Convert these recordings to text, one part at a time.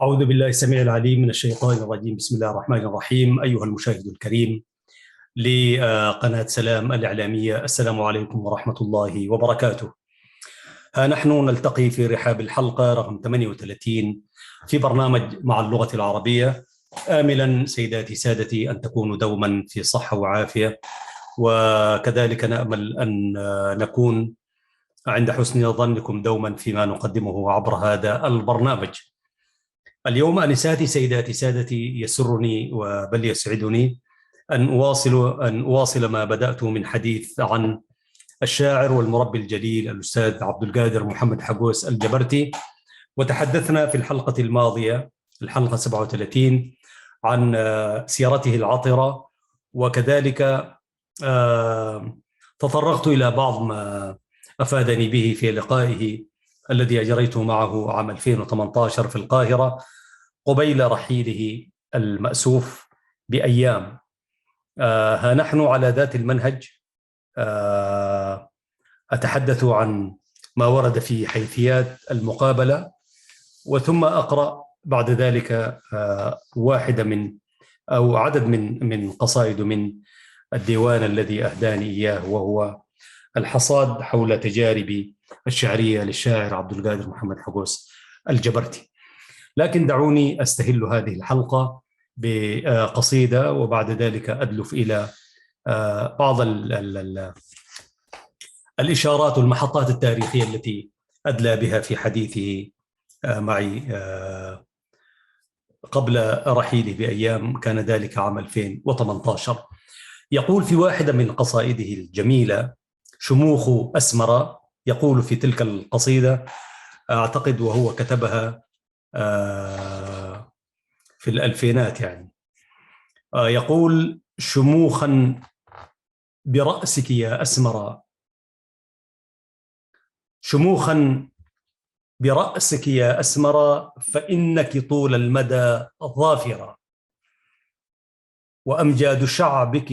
أعوذ بالله السميع العليم من الشيطان الرجيم. بسم الله الرحمن الرحيم. أيها المشاهد الكريم لقناة سلام الإعلامية، السلام عليكم ورحمة الله وبركاته. ها نحن نلتقي في رحاب الحلقة رقم 38 في برنامج مع اللغة العربية، آملا سيداتي سادتي أن تكونوا دوما في صحة وعافية، وكذلك نأمل أن نكون عند حسن ظنكم دوما فيما نقدمه عبر هذا البرنامج. اليوم أنساتي سيداتي سادتي، يسرني بل يسعدني أن أواصل ما بدأت من حديث عن الشاعر والمربي الجليل الأستاذ عبد القادر محمد حقوس الجبرتي. وتحدثنا في الحلقة الماضية، الحلقة 37، عن سيرته العطرة، وكذلك تطرقت إلى بعض ما أفادني به في لقائه الذي أجريته معه عام 2018 في القاهرة قبيل رحيله المأسوف بأيام. ها نحن على ذات المنهج، أتحدث عن ما ورد في حيثيات المقابلة، وثم أقرأ بعد ذلك واحدة من أو عدد من قصائد من الديوان الذي أهداني إياه، وهو الحصاد حول تجارب الشعرية للشاعر عبد القادر محمد حقوس الجبرتي. لكن دعوني أستهل هذه الحلقة بقصيدة، وبعد ذلك أدلف إلى بعض الإشارات والمحطات التاريخية التي أدلى بها في حديثه معي قبل رحيله بأيام، كان ذلك عام 2018. يقول في واحدة من قصائده الجميلة: شموخ أسمر. يقول في تلك القصيدة، أعتقد وهو كتبها في الألفينات يعني، يقول: شموخا برأسك يا أسمر، شموخا برأسك يا أسمر، فإنك طول المدى ظافرة، وأمجاد شعبك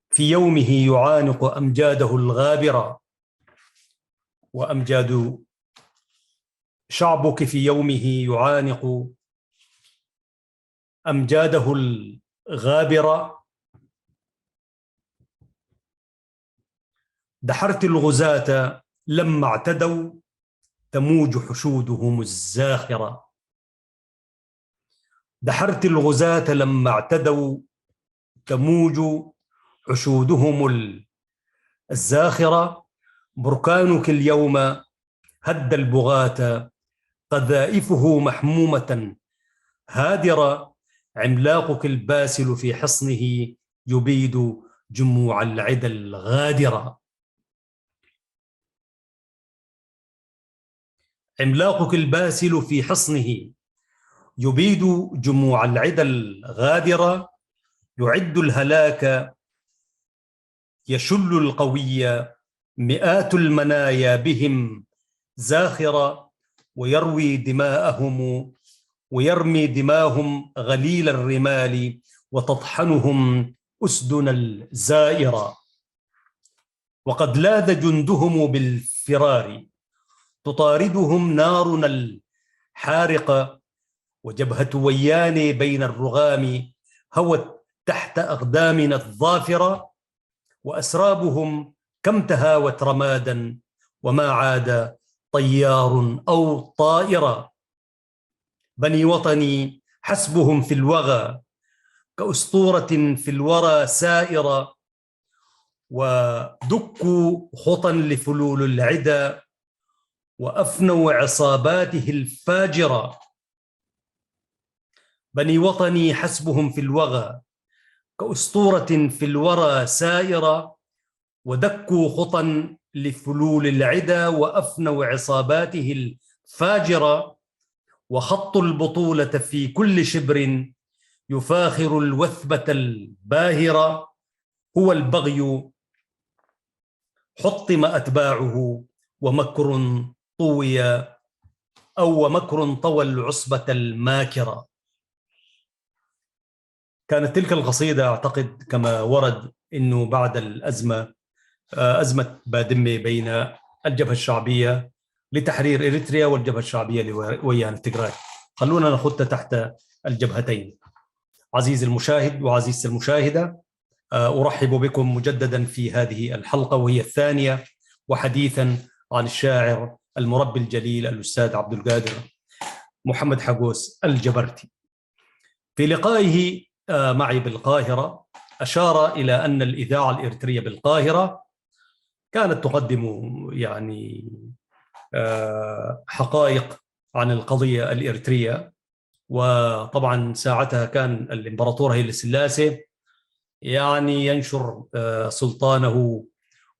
في يومه يعانق أمجاده الغابرة، وأمجاد شعبك في يومه يعانق أمجاده الغابرة. دحرت الغزاة لما اعتدوا تموج حشودهم الزاخرة، دحرت الغزاة لما اعتدوا تموج حشودهم الزاخرة، بركانك اليوم هد البغاة قذائفه محمومة هادرة، عملاقك الباسل في حصنه يبيد جموع العدا الغادرة، عملاقك الباسل في حصنه يبيد جموع العدا الغادرة، يعد الهلاك يشل القوي مئات المنايا بهم زاخرة، ويرمي دماهم غليل الرمال، وتطحنهم أسدنا الزائرة، وقد لاذ جندهم بالفرار تطاردهم نارنا الحارقة، وجبهة ويان بين الرغام هوت تحت أقدامنا الظافرة، وأسرابهم كم تهاوت رمادا وما عاد طيار أو طائرة، بني وطني حسبهم في الوغى كأسطورة في الورى سائرة، ودكوا خطا لفلول العدا وأفنوا عصاباته الفاجرة، بني وطني حسبهم في الوغى كأسطورة في الورى سائرة، ودكوا خطا لفلول العدا وأفنوا عصاباته الفاجرة، وخطوا البطولة في كل شبر يفاخر الوثبة الباهرة، هو البغي حطم أتباعه ومكر ومكر طوى العصبة الماكرة. كانت تلك القصيدة أعتقد كما ورد أنه بعد الأزمة، أزمة بادمة بين الجبهة الشعبية لتحرير إريتريا والجبهة الشعبية لويان التجراي. خلونا نخط تحت الجبهتين. عزيزي المشاهد وعزيزتي المشاهدة، أرحب بكم مجددا في هذه الحلقة وهي الثانية، وحديثا عن الشاعر المربي الجليل الأستاذ عبد القادر محمد حقوس الجبرتي. في لقائه معي بالقاهرة أشار إلى أن الإذاعة الإريترية بالقاهرة كانت تقدم يعني حقائق عن القضية الإريترية، وطبعا ساعتها كان الإمبراطور هيلي سلاسي يعني ينشر سلطانه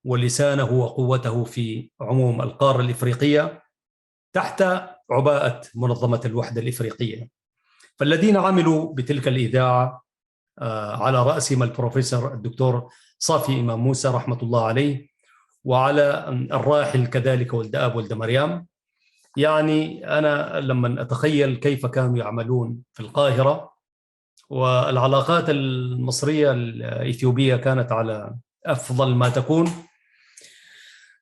ولسانه وقوته في عموم القارة الإفريقية تحت عباءة منظمة الوحدة الإفريقية. فالذين عملوا بتلك الإذاعة على رأسهم البروفيسور الدكتور صافي إمام موسى رحمة الله عليه، وعلى الراحل كذلك ولد آب ولد مريم. يعني أنا لما أتخيل كيف كانوا يعملون في القاهرة، والعلاقات المصرية الإثيوبية كانت على أفضل ما تكون،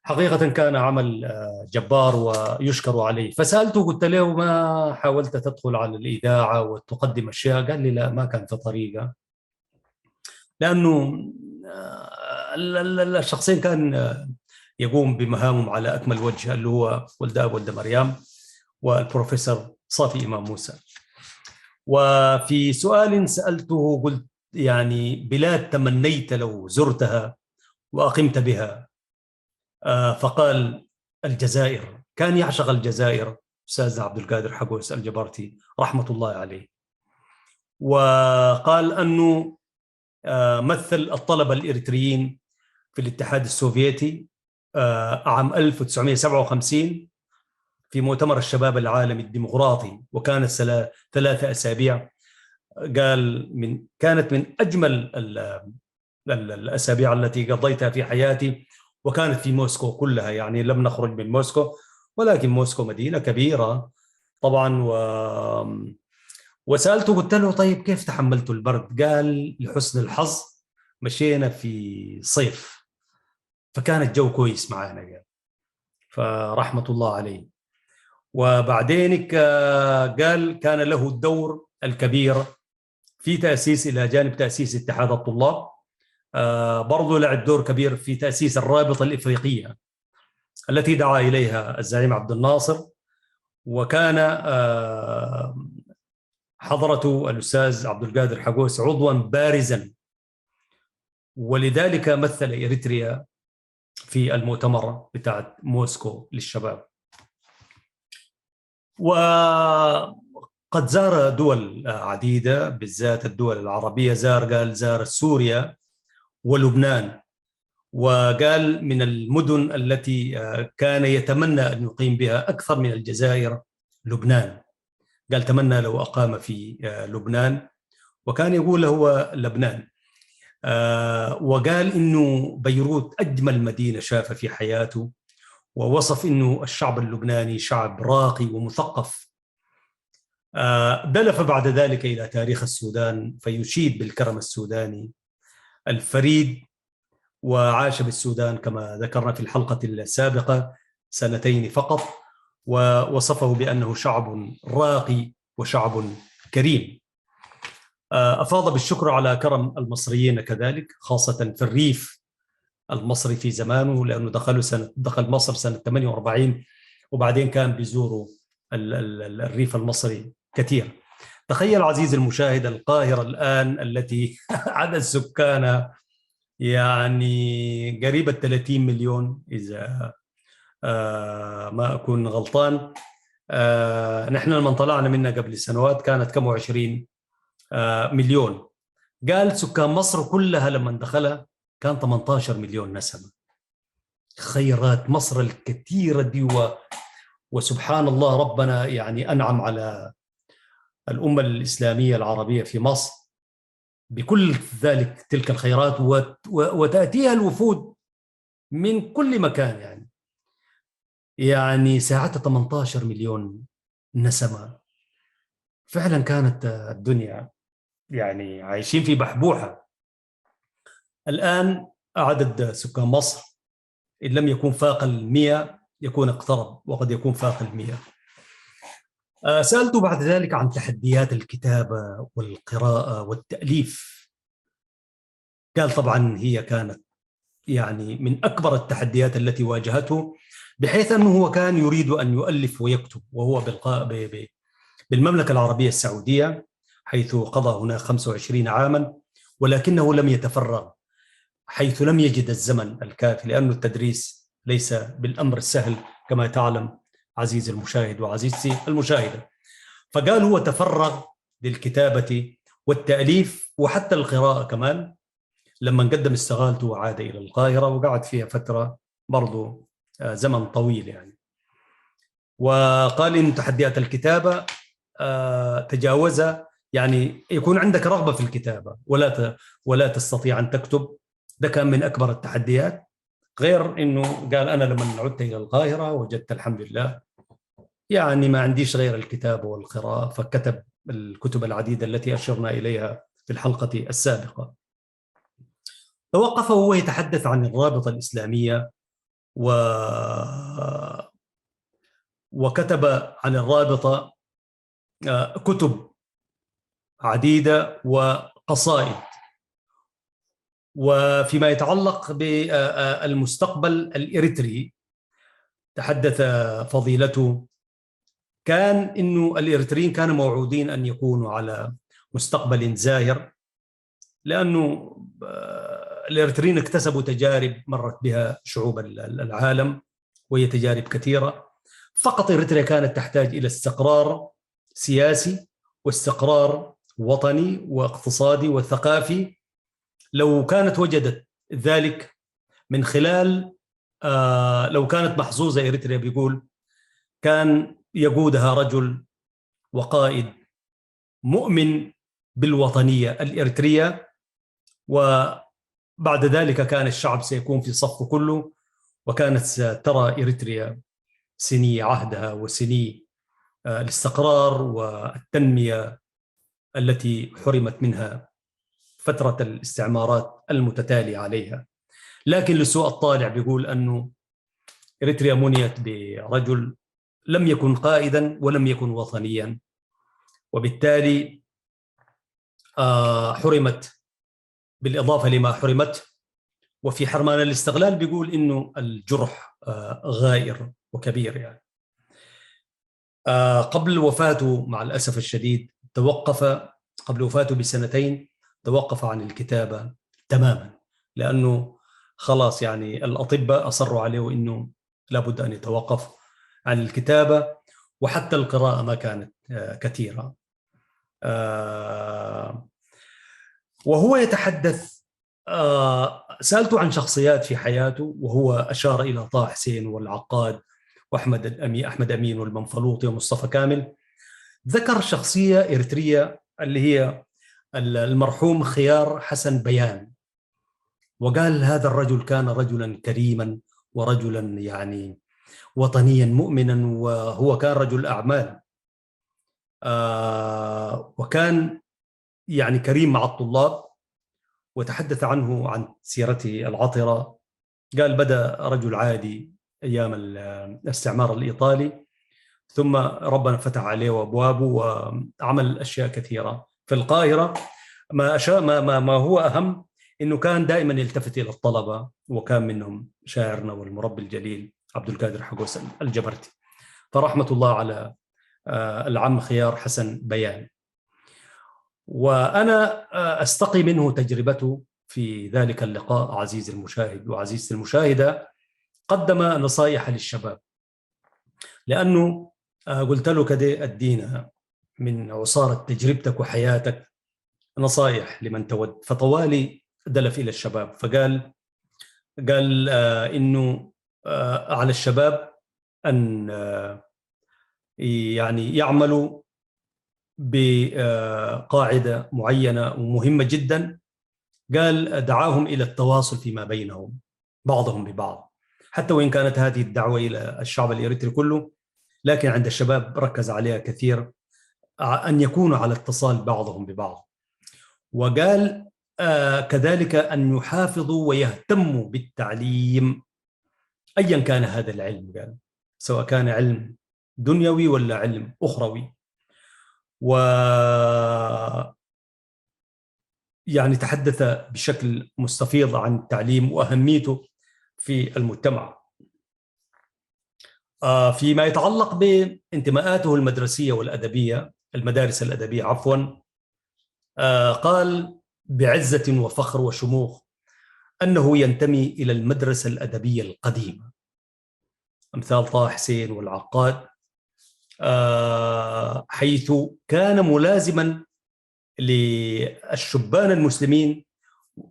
حقيقة كان عمل جبار ويشكر عليه. فسألته قلت له ما حاولت تدخل على الإذاعة وتقدم أشياء؟ قال لي لا، ما كان في طريقة، لأنه الشخصين كان يقوم بمهامهم على أكمل وجه، اللي هو ولد آب ولد مريم والبروفيسور صافي إمام موسى. وفي سؤال سألته قلت يعني بلاد تمنيت لو زرتها وأقمت بها، فقال الجزائر. كان يعشق الجزائر أستاذ عبد القادر حقوس الجبرتي رحمة الله عليه. وقال أنه مثل الطلبة الإريتريين في الاتحاد السوفيتي عام 1957 في مؤتمر الشباب العالمي الديمقراطي، وكانت 3 أسابيع. قال كانت من أجمل الأسابيع التي قضيتها في حياتي، وكانت في موسكو كلها، يعني لم نخرج من موسكو، ولكن موسكو مدينة كبيرة طبعا. وسألته قلت له طيب كيف تحملت البرد؟ قال لحسن الحظ مشينا في صيف، فكان الجو كويس معانا، قال فرحمة الله عليه. وبعدين قال كان له الدور الكبير في تأسيس، إلى جانب تأسيس اتحاد الطلاب، برضو لعب دور كبير في تأسيس الرابطة الإفريقية التي دعا إليها الزعيم عبد الناصر، وكان حضرته الأستاذ عبد القادر حقوس عضوا بارزا، ولذلك مثل إريتريا في المؤتمر بتاع موسكو للشباب. وقد زار دول عديدة، بالذات الدول العربية، قال زار سوريا ولبنان، وقال من المدن التي كان يتمنى أن يقيم بها أكثر من الجزائر لبنان. قال تمنى لو أقام في لبنان، وكان يقول هو لبنان. وقال إنه بيروت أجمل مدينة شافها في حياته، ووصف إنه الشعب اللبناني شعب راقي ومثقف. دلف بعد ذلك إلى تاريخ السودان فيشيد بالكرم السوداني الفريد، وعاش بالسودان كما ذكرنا في الحلقة السابقة 2 فقط، ووصفه بأنه شعب راقي وشعب كريم. أفاض بالشكر على كرم المصريين كذلك، خاصة في الريف المصري في زمانه، لأنه دخل مصر سنة 48، وبعدين كان بيزوروا الريف المصري كثير. تخيل عزيزي المشاهد القاهرة الآن التي عدد سكانها يعني قريب 30 مليون إذا ما أكون غلطان. نحن لما طلعنا منها قبل سنوات كانت كم 20 مليون. قال سكان مصر كلها لما دخلها كان 18 مليون نسمة. خيرات مصر الكثيرة دي، وسبحان الله ربنا يعني أنعم على الأمة الإسلامية العربية في مصر بكل ذلك تلك الخيرات، وتأتيها الوفود من كل مكان، يعني ساعتها 18 مليون نسمة. فعلا كانت الدنيا يعني عايشين في بحبوحة. الآن عدد سكان مصر إن لم يكون فاق 100 يكون اقترب، وقد يكون فاق 100. سألت بعد ذلك عن تحديات الكتابة والقراءة والتأليف. قال طبعا هي كانت يعني من أكبر التحديات التي واجهته، بحيث أنه هو كان يريد أن يؤلف ويكتب وهو بالمملكة العربية السعودية، حيث قضى هناك 25 عاما، ولكنه لم يتفرغ، حيث لم يجد الزمن الكافي، لأن التدريس ليس بالأمر السهل كما تعلم عزيزي المشاهد وعزيزتي المشاهدة. فقال هو تفرغ للكتابة والتأليف وحتى القراءة كمان لما قدم استقالته وعاد إلى القاهرة، وقعد فيها فترة برضو زمن طويل يعني. وقال إن تحديات الكتابة تجاوزها، يعني يكون عندك رغبة في الكتابة ولا تستطيع أن تكتب. ده كان من أكبر التحديات. غير إنه قال أنا لما عدت إلى القاهرة وجدت الحمد لله يعني ما عنديش غير الكتابة والقراءة، فكتب الكتب العديدة التي أشرنا إليها في الحلقة السابقة. توقف وهو يتحدث عن الرابطة الإسلامية و... وكتب عن الرابطة كتب عديدة وقصائد. وفيما يتعلق بالمستقبل الإريتري تحدث فضيلته، كان إنه الإريتريين كانوا موعودين أن يكونوا على مستقبل زاهر، لأنه الإريتريين اكتسبوا تجارب مرت بها شعوب العالم، وهي تجارب كثيرة. فقط إريتريا كانت تحتاج إلى استقرار سياسي واستقرار وطني واقتصادي وثقافي. لو كانت وجدت ذلك من خلال لو كانت محظوظة إريتريا، بيقول كان يقودها رجل وقائد مؤمن بالوطنية الإريترية، وبعد ذلك كان الشعب سيكون في صفه كله، وكانت سترى إريتريا سني عهدها وسني الاستقرار والتنمية التي حرمت منها فترة الاستعمارات المتتالية عليها. لكن لسوء الطالع بيقول أنه إريتريا منيت برجل لم يكن قائدا ولم يكن وطنيا، وبالتالي حرمت بالإضافة لما حرمت. وفي حرمان الاستغلال بيقول إنه الجرح غائر وكبير يعني. قبل وفاته مع الأسف الشديد قبل وفاته بسنتين توقف عن الكتابة تماما، لأنه خلاص يعني الأطباء أصروا عليه إنه لابد أن يتوقف عن الكتابة، وحتى القراءة ما كانت كثيرة. وهو يتحدث، سألته عن شخصيات في حياته، وهو أشار إلى طه حسين والعقاد أحمد أمين والمنفلوطي ومصطفى كامل. ذكر شخصية إريترية اللي هي المرحوم خيار حسن بيان، وقال هذا الرجل كان رجلا كريما ورجلا يعني وطنيا مؤمنا، وهو كان رجل أعمال، وكان يعني كريم مع الطلاب. وتحدث عنه عن سيرته العطرة. قال بدأ رجل عادي أيام الاستعمار الإيطالي، ثم ربنا فتح عليه أبوابه وعمل أشياء كثيرة في القاهرة. ما هو أهم إنه كان دائما يلتفت إلى الطلبة، وكان منهم شاعرنا والمربي الجليل عبد القادر حقوس الجبرتي. فرحمة الله على العم خيار حسن بيان. وأنا أستقي منه تجربته في ذلك اللقاء عزيزي المشاهد وعزيزتي المشاهدة. قدم نصائح للشباب، لأنه قلت له كده أدينا من عصارة تجربتك وحياتك نصائح لمن تود. فطوالي دلف إلى الشباب، قال إنه على الشباب أن يعني يعملوا بقاعدة معينة ومهمة جدا. قال دعاهم إلى التواصل فيما بينهم بعضهم ببعض، حتى وإن كانت هذه الدعوة إلى الشعب الإريتري كله، لكن عند الشباب ركز عليها كثير، أن يكونوا على اتصال بعضهم ببعض. وقال كذلك أن يحافظوا ويهتموا بالتعليم أيا كان هذا العلم، قال سواء كان علم دنيوي ولا علم أخروي. و يعني تحدث بشكل مستفيض عن التعليم وأهميته في المجتمع. فيما يتعلق بانتماءاته المدرسية والأدبية، المدارس الأدبية عفوا، قال بعزة وفخر وشموخ أنه ينتمي إلى المدرسة الأدبية القديمة، أمثال طه حسين والعقاد، حيث كان ملازما للشبان المسلمين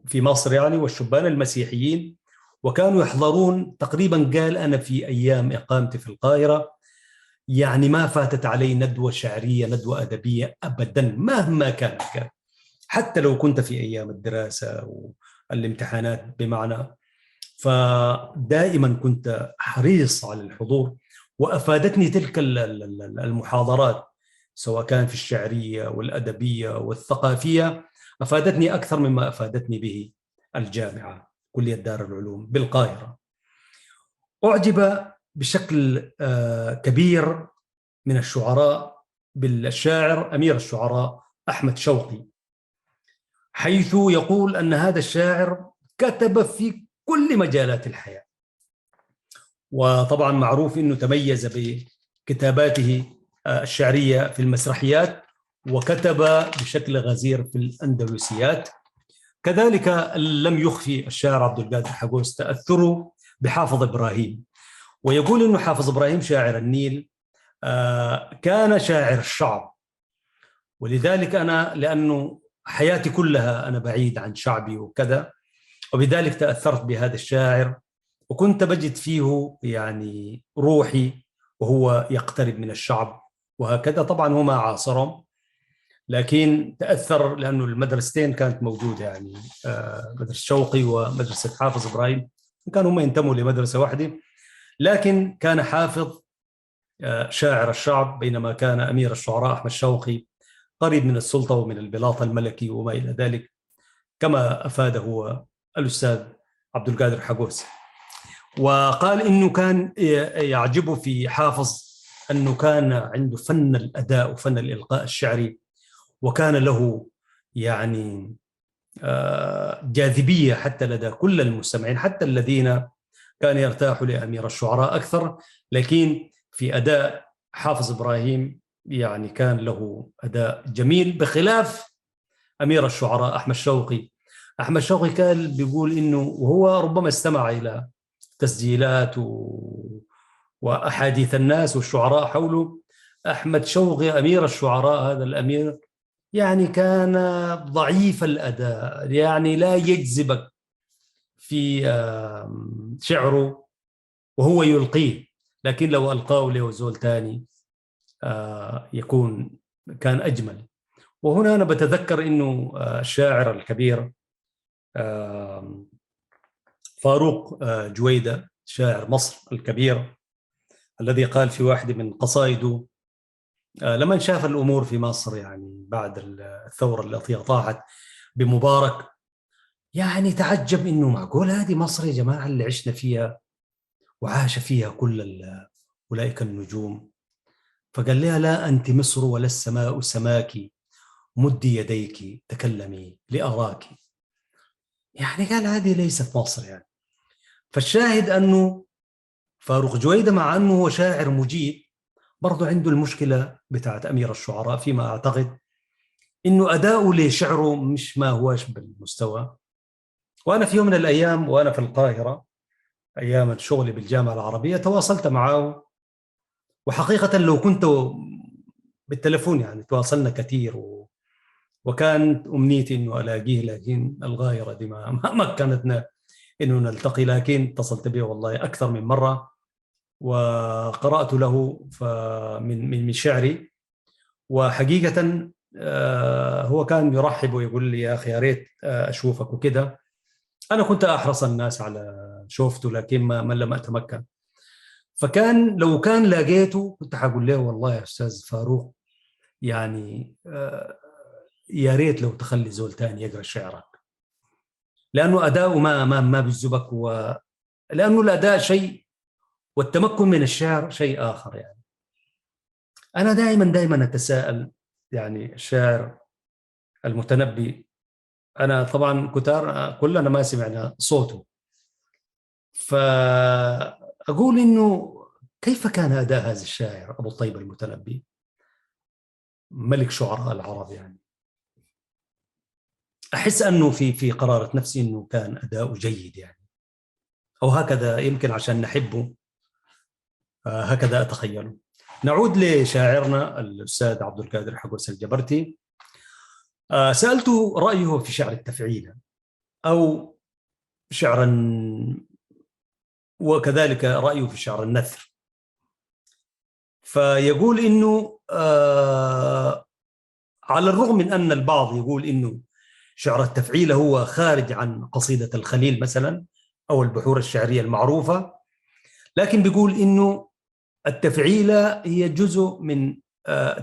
في مصر يعني والشبان المسيحيين، وكانوا يحضرون تقريبا. قال أنا في أيام إقامتي في القاهرة يعني ما فاتت علي ندوة شعرية، ندوة أدبية أبدا مهما كانت، حتى لو كنت في أيام الدراسة والامتحانات بمعنى. فدائما كنت حريص على الحضور، وأفادتني تلك المحاضرات سواء كان في الشعرية والأدبية والثقافية، أفادتني أكثر مما أفادتني به الجامعة، كلية دار العلوم بالقاهرة. أعجب بشكل كبير من الشعراء بالشاعر أمير الشعراء أحمد شوقي، حيث يقول أن هذا الشاعر كتب في كل مجالات الحياة، وطبعا معروف أنه تميز بكتاباته الشعرية في المسرحيات، وكتب بشكل غزير في الأندلسيات. كذلك لم يخفي الشاعر عبد القادر حقوس تأثره بحافظ إبراهيم، ويقول أنه حافظ إبراهيم شاعر النيل كان شاعر الشعب. ولذلك أنا لأنه حياتي كلها أنا بعيد عن شعبي وكذا، وبذلك تأثرت بهذا الشاعر، وكنت بجد فيه يعني روحي وهو يقترب من الشعب وهكذا. طبعا هو ما عاصرهم، لكن تأثر لأنه المدرستين كانت موجودة، يعني مدرسة شوقي ومدرسة حافظ إبراهيم، كانوا هم ينتموا لمدرسة واحدة، لكن كان حافظ شاعر الشعب، بينما كان أمير الشعراء أحمد شوقي قريب من السلطة ومن البلاط الملكي وما إلى ذلك، كما أفاده الأستاذ عبد القادر حقوس. وقال إنه كان يعجبه في حافظ أنه كان عنده فن الأداء وفن الإلقاء الشعري، وكان له يعني جاذبية حتى لدى كل المستمعين، حتى الذين كانوا يرتاحوا لأمير الشعراء أكثر. لكن في أداء حافظ إبراهيم يعني كان له أداء جميل، بخلاف أمير الشعراء أحمد شوقي. أحمد شوقي كان بيقول إنه وهو ربما استمع إلى تسجيلات وأحاديث الناس والشعراء حوله، أحمد شوقي أمير الشعراء هذا الأمير يعني كان ضعيف الأداء، يعني لا يجذبك في شعره وهو يلقيه، لكن لو ألقاه له زول تاني يكون كان أجمل. وهنا أنا بتذكر أنه الشاعر الكبير فاروق جويدة، شاعر مصر الكبير، الذي قال في واحد من قصائده لما شاف الأمور في مصر يعني بعد الثورة التي طاحت بمبارك، يعني تعجب إنه معقول هذه مصر يا جماعة اللي عشنا فيها وعاش فيها كل أولئك النجوم. فقال لها لا أنت مصر ولا السماء سماك، مدي يديك تكلمي لأراك. يعني قال هذه ليست مصر يعني. فالشاهد أنه فاروق جويدة مع أنه هو شاعر مجيد، برضو عنده المشكلة بتاعت أمير الشعراء فيما أعتقد، إنه أداؤه لشعره مش ما هوش بالمستوى. وأنا في يوم من الأيام وأنا في القاهرة أيام شغلي بالجامعة العربية تواصلت معه، وحقيقة لو كنت بالتلفون يعني تواصلنا كثير وكانت أمنيتي إنه ألاقيه، لكن الغايرة دي ما مكنتنا إنه نلتقي، لكن اتصلت به والله أكثر من مرة وقرأت له من شعري. وحقيقة هو كان يرحب ويقول لي يا أخي يا ريت أشوفك وكده. أنا كنت أحرص الناس على شوفته، لكن ما لم أتمكن. فكان لو كان لاقيته كنت حقول له والله يا أستاذ فاروق يعني يا ريت لو تخلي زول تاني يقرأ شعرك، لأنه أداؤه ما بيجذبك، لأنه الأداء شيء والتمكن من الشعر شيء آخر يعني. أنا دائما أتساءل، يعني الشاعر المتنبي، أنا طبعا كتار كلنا ما سمعنا صوته، فأقول إنه كيف كان أداء هذا الشاعر أبو الطيب المتنبي، ملك شعراء العرب؟ يعني أحس أنه في قرارة نفسي أنه كان أداؤه جيد يعني، أو هكذا يمكن عشان نحبه، هكذا أتخيله. نعود لشاعرنا الأستاذ عبد القادر حقوس الجبرتي. سألته رأيه في شعر التفعيلة أو شعرا، وكذلك رأيه في شعر النثر. فيقول إنه على الرغم من أن البعض يقول إنه شعر التفعيلة هو خارج عن قصيدة الخليل مثلا أو البحور الشعرية المعروفة، لكن بيقول إنه التفعيلة هي جزء من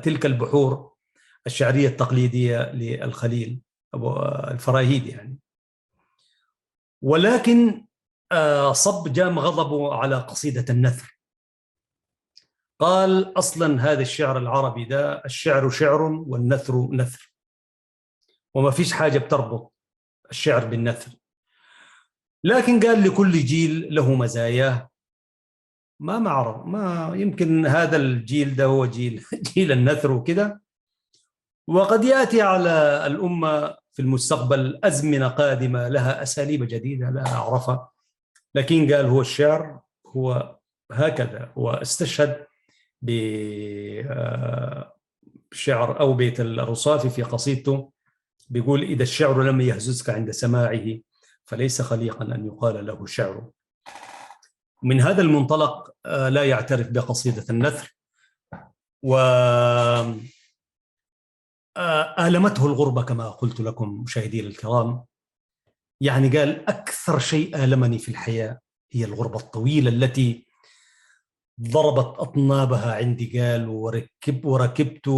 تلك البحور الشعرية التقليدية للخليل أبو الفراهيدي يعني. ولكن صب جام غضبه على قصيدة النثر، قال أصلا هذا الشعر العربي ده الشعر شعر والنثر نثر، وما فيش حاجة بتربط الشعر بالنثر. لكن قال لكل جيل له مزاياه، ما أعرف، ما يمكن هذا الجيل ده هو جيل جيل النثر وكده، وقد يأتي على الأمة في المستقبل أزمنة قادمة لها أساليب جديدة لا أعرفها. لكن قال هو الشعر هو هكذا، واستشهد بشعر أو بيت الرصافي في قصيدته، بيقول إذا الشعر لم يهززك عند سماعه فليس خليقا أن يقال له شعر. من هذا المنطلق لا يعترف بقصيدة النثر، وآلمته الغربة كما قلت لكم مشاهدي الكرام. يعني قال أكثر شيء آلمني في الحياة هي الغربة الطويلة التي ضربت أطنابها عندي، قال وركبت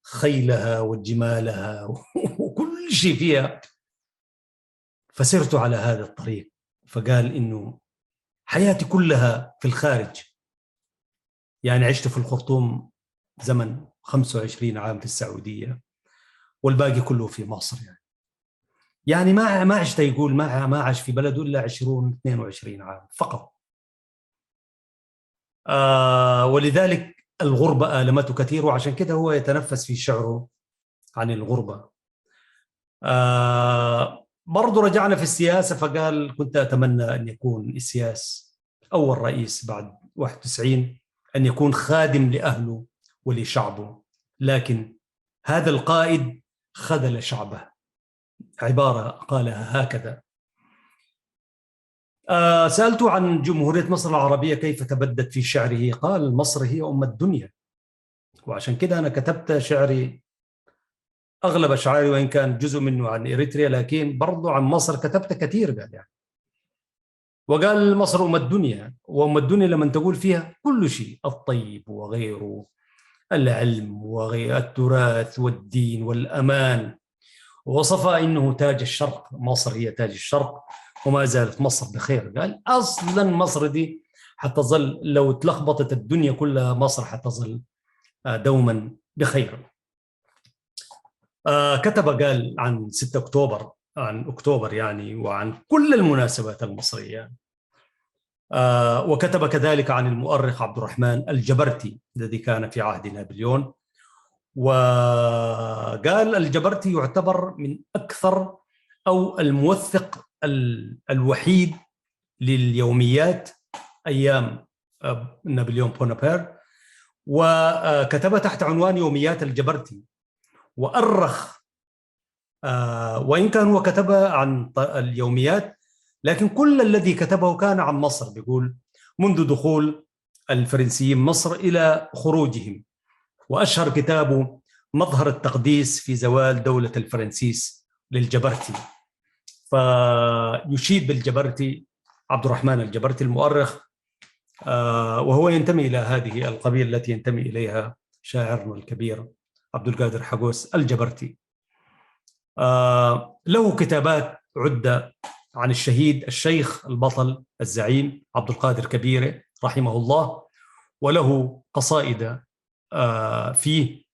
خيلها وجمالها وكل شيء فيها، فسرت على هذا الطريق. فقال إنه حياتي كلها في الخارج، يعني عشت في الخرطوم زمن 25 عام، في السعودية، والباقي كله في مصر. يعني ما عشت، يقول ما عاش في بلده إلا 22 عام فقط. ولذلك الغربة آلمته كثير، وعشان كده هو يتنفس في شعره عن الغربة. برضو رجعنا في السياسة، فقال كنت أتمنى أن يكون السياس أول رئيس بعد 91 أن يكون خادم لأهله ولشعبه، لكن هذا القائد خذل شعبه. عبارة قالها هكذا. سألته عن جمهورية مصر العربية كيف تبدت في شعره، قال مصر هي أم الدنيا، وعشان كده أنا كتبت شعري، أغلب أشعاري وإن كان جزء منه عن إريتريا، لكن برضو عن مصر كتبت كثير. قال يعني، وقال مصر أم الدنيا، وأم الدنيا لما تقول فيها كل شيء، الطيب وغيره، العلم وغير التراث والدين والأمان. ووصفها إنه تاج الشرق، مصر هي تاج الشرق، وما زالت مصر بخير. قال أصلا مصر دي حتظل، لو تلخبطت الدنيا كلها مصر حتظل دوما بخير. كتب قال عن 6 أكتوبر، عن أكتوبر يعني، وعن كل المناسبات المصرية. وكتب كذلك عن المؤرخ عبد الرحمن الجبرتي الذي كان في عهد نابليون، وقال الجبرتي يعتبر من أكثر أو الموثق الوحيد لليوميات أيام نابليون بونابرت، وكتب تحت عنوان يوميات الجبرتي. وأرخ وإن كان هو كتب عن اليوميات، لكن كل الذي كتبه كان عن مصر. بيقول منذ دخول الفرنسيين مصر إلى خروجهم، وأشهر كتابه مظهر التقديس في زوال دولة الفرنسيس للجبرتي. فيشيد بالجبرتي عبد الرحمن الجبرتي المؤرخ، وهو ينتمي إلى هذه القبيلة التي ينتمي إليها شاعرنا الكبير عبد القادر حقوس الجبرتي. له كتابات عدة عن الشهيد الشيخ البطل الزعيم عبد القادر كبيرة رحمه الله، وله قصائد فيه،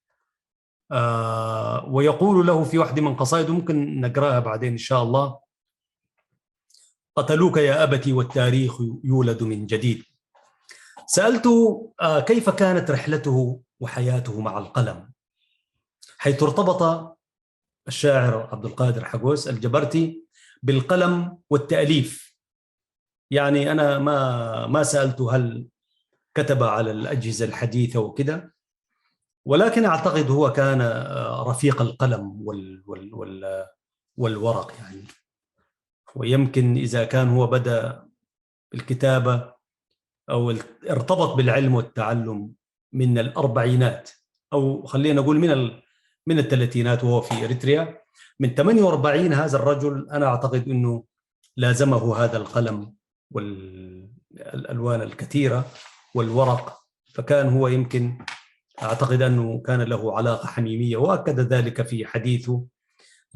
ويقول له في واحدة من قصائده، ممكن نقرأها بعدين إن شاء الله: قتلوك يا أبتي والتاريخ يولد من جديد. سألته كيف كانت رحلته وحياته مع القلم، حيث ارتبط الشاعر عبد القادر حقوس الجبرتي بالقلم والتأليف. يعني أنا ما سألته هل كتب على الأجهزة الحديثة وكذا، ولكن أعتقد هو كان رفيق القلم والورق يعني. ويمكن إذا كان هو بدأ الكتابة أو ارتبط بالعلم والتعلم من الأربعينات، أو خلينا نقول من الثلاثينات وهو في إريتريا، من 48 هذا الرجل أنا أعتقد أنه لازمه هذا القلم والألوان الكثيرة والورق. فكان هو يمكن أعتقد أنه كان له علاقة حميمية، وأكد ذلك في حديثه.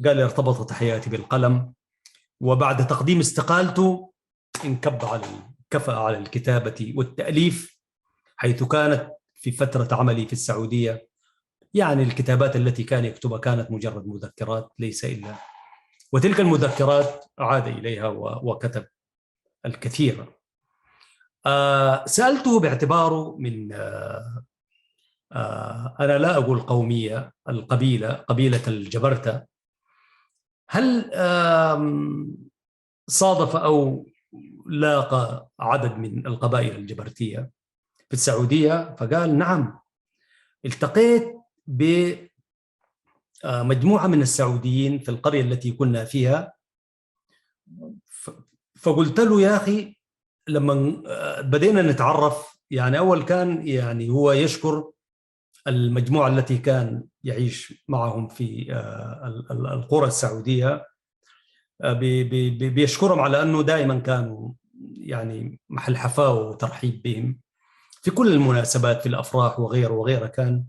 قال: ارتبطت حياتي بالقلم، وبعد تقديم استقالته كفأ على الكتابة والتأليف، حيث كانت في فترة عملي في السعودية يعني الكتابات التي كان يكتبها كانت مجرد مذكرات ليس إلا، وتلك المذكرات عاد إليها وكتب الكثير. سألته باعتباره من أنا لا أقول قومية، قبيلة الجبرتة، هل صادف أو لاقى عدد من القبائل الجبرتية في السعودية؟ فقال: نعم، التقيت بمجموعة من السعوديين في القرية التي كنا فيها. فقلت له: يا أخي، لما بدينا نتعرف، يعني أول كان يعني هو يشكر المجموعة التي كان يعيش معهم في القرى السعودية، بيشكرهم على أنه دائما كانوا يعني محل حفاوة وترحيب بهم في كل المناسبات، في الأفراح وغيره وغيره، كان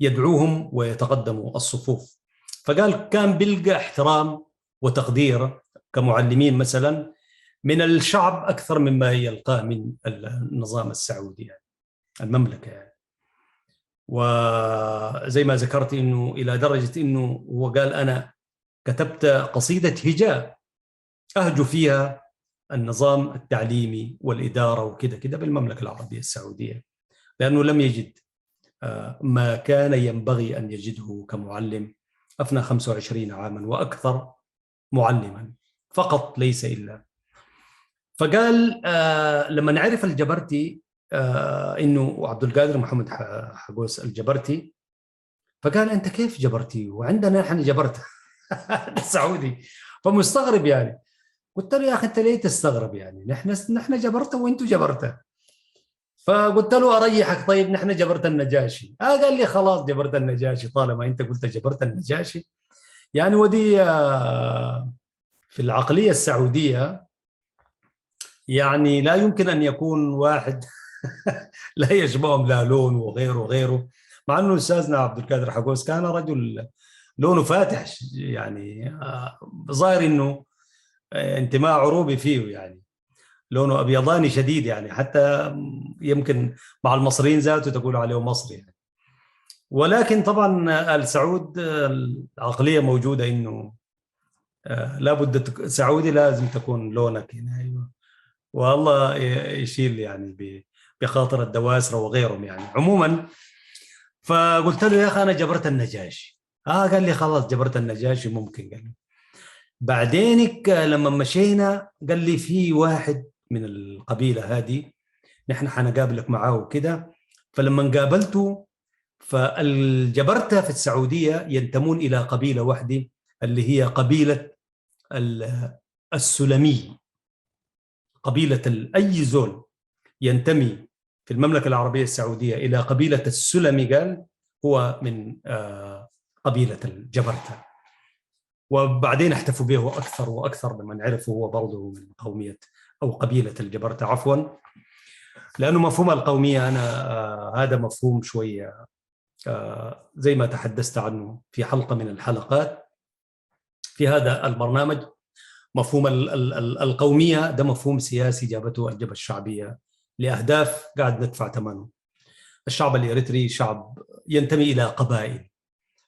يدعوهم ويتقدموا الصفوف. فقال كان بيلقى احترام وتقدير كمعلمين مثلا من الشعب أكثر مما يلقاه من النظام السعودي يعني، المملكة يعني. وزي ما ذكرت إنه إلى درجة إنه هو قال: أنا كتبت قصيدة هجاء أهجو فيها النظام التعليمي والإدارة وكذا كذا بالمملكة العربية السعودية، لأنه لم يجد ما كان ينبغي أن يجده كمعلم. أفنى 25 عاما وأكثر معلما فقط ليس إلا. فقال لما نعرف الجبرتي إنه عبد القادر محمد حقوس الجبرتي، فقال: أنت كيف جبرتي وعندنا نحن جبرته السعودي؟ فمستغرب يعني. قلت له: يا أخي أنت ليه تستغرب يعني؟ نحن جبرته وأنتوا جبرته. فقلت له: أريحك، طيب نحن جبرت النجاشي. قال لي: خلاص جبرت النجاشي طالما أنت قلت جبرت النجاشي. يعني ودي في العقلية السعودية يعني لا يمكن أن يكون واحد لا يشبههم لا لون وغيره وغيره، مع أنه أستاذنا عبد القادر حقوس كان رجل لونه فاتح يعني، ظاهر أنه انتماء عروبي فيه، يعني لونه أبيضاني شديد يعني، حتى يمكن مع المصريين ذاته تقول عليه مصري يعني. ولكن طبعا آل سعود العقلية موجودة إنه لابد سعودي لازم تكون لونك هنا. أيوه، والله يشيل يعني بخاطر الدواسرة وغيرهم يعني عموما. فقلت له: يا أخي أنا جبرت النجاشي. قال لي: خلاص جبرت النجاشي ممكن. قال لي بعدينك لما مشينا، قال لي في واحد من القبيلة هذه نحن حنقابلك معاه وكده. فلما قابلته، فالجبرتة في السعودية ينتمون إلى قبيلة واحدة اللي هي قبيلة السلمي. قبيلة أي زول ينتمي في المملكة العربية السعودية إلى قبيلة السلمي قال هو من قبيلة الجبرتة. وبعدين احتفوا به أكثر وأكثر لما عرفوا هو برضه من قومية أو قبيلة الجبرتة عفوا، لأنه مفهوم القومية أنا هذا مفهوم شوية زي ما تحدثت عنه في حلقة من الحلقات في هذا البرنامج. مفهوم القومية ده مفهوم سياسي جابته الجبهة الشعبية لأهداف قاعد ندفع ثمنه. الشعب الإريتري شعب ينتمي إلى قبائل،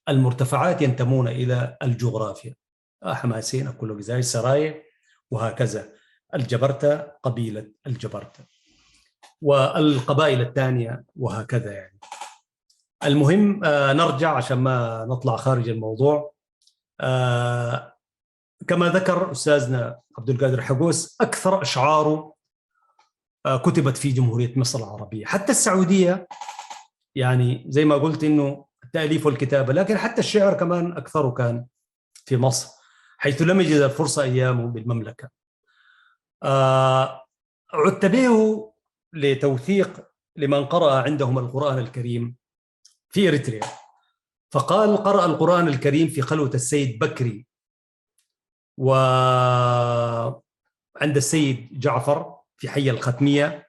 المرتفعات ينتمون إلى الجغرافيا، حماسين، أكلو جزاي، سراي، وهكذا. الجبرتة قبيلة الجبرتة، والقبائل الثانية وهكذا يعني. المهم نرجع عشان ما نطلع خارج الموضوع. كما ذكر أستاذنا عبد القادر حقوس، أكثر أشعاره كتبت في جمهورية مصر العربية، حتى السعودية يعني زي ما قلت إنه التأليف والكتابة، لكن حتى الشعر كمان أكثره كان في مصر، حيث لم يجد الفرصة أيامه بالمملكة. عدت به لتوثيق لمن قرأ عندهم القرآن الكريم في إريتريا، فقال قرأ القرآن الكريم في خلوة السيد بكري وعند السيد جعفر في حي الختمية،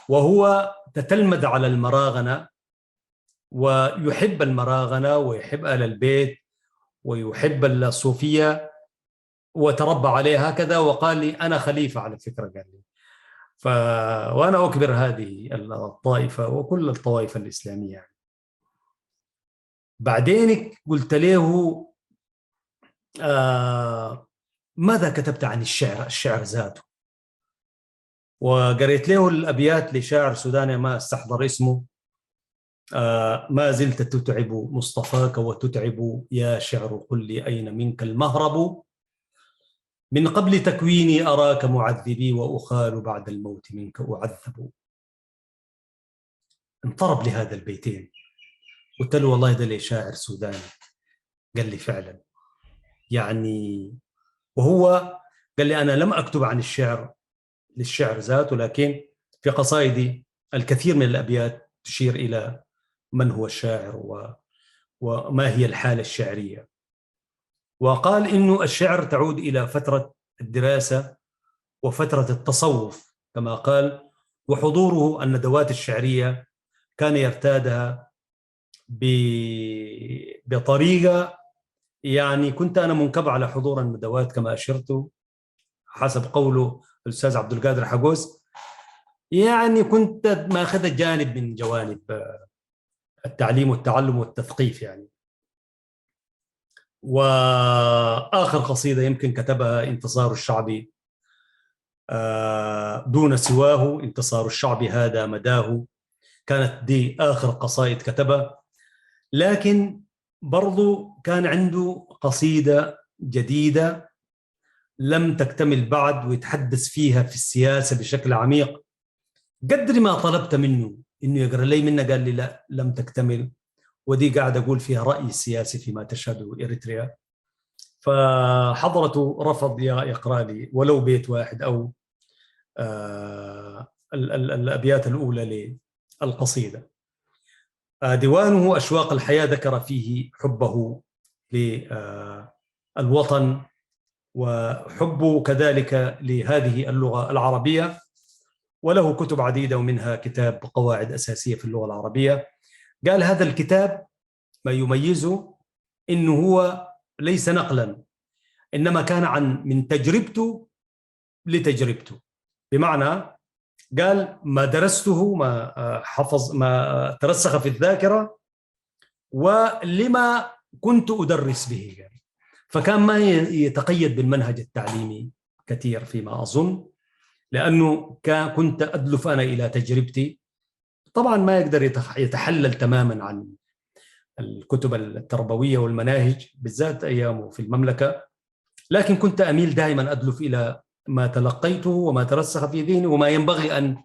وهو تتلمذ على المراغنة ويحب المراغنة ويحب آل البيت ويحب الصوفية وتربى عليه هكذا، وقال لي أنا خليفة على فكرة، قال لي وأنا أكبر هذه الطائفة وكل الطوائف الإسلامية يعني. بعدين قلت له ماذا كتبت عن الشعر ذاته؟ وقريت له الأبيات لشاعر سوداني ما استحضر اسمه، ما زلت تتعب مصطفاك وتتعب يا شعر، قل لي أين منك المهرب، من قبل تكويني أراك معذبي وأخال بعد الموت منك أعذب. انطرب لهذا البيتين، قلت له والله ده لي شاعر سوداني، قال لي فعلا يعني. وهو قال لي أنا لم أكتب عن الشعر للشعر ذاته، لكن في قصائدي الكثير من الأبيات تشير إلى من هو الشاعر وما هي الحالة الشعرية. وقال إنه الشعر تعود إلى فترة الدراسة وفترة التصوف كما قال، وحضوره الندوات الشعرية كان يرتادها بطريقة يعني كنت أنا منكب على حضور الندوات كما أشرت حسب قوله الأستاذ عبد القادر حقوس، يعني كنت ماخذ جانب من جوانب التعليم والتعلم والتثقيف يعني. وآخر قصيدة يمكن كتبها انتصار الشعب دون سواه، انتصار الشعب هذا مداه، كانت دي آخر قصائد كتبها. لكن برضو كان عنده قصيدة جديدة لم تكتمل بعد، ويتحدث فيها في السياسة بشكل عميق، قدر ما طلبت منه إنه يقرأ لي منها قال لي لا لم تكتمل، ودي قاعد أقول فيها رأيي السياسي فيما تشهده إريتريا. فحضرته رفض يقرأ لي ولو بيت واحد أو الأبيات الأولى للقصيدة. ديوانه أشواق الحياة ذكر فيه حبه للوطن وحبه كذلك لهذه اللغة العربية، وله كتب عديدة ومنها كتاب قواعد أساسية في اللغة العربية. قال هذا الكتاب ما يميزه إنه هو ليس نقلا، إنما كان من تجربته لتجربته، بمعنى قال ما درسته ما حفظ ما ترسخ في الذاكرة ولما كنت أدرس به يعني. فكان ما يتقيد بالمنهج التعليمي كثير فيما أظن، لأنه كنت أدلف أنا إلى تجربتي. طبعا ما يقدر يتحلل تماما عن الكتب التربوية والمناهج بالذات أيامه في المملكة، لكن كنت أميل دائما أدلف إلى ما تلقيته وما ترسخ في ذهني وما ينبغي أن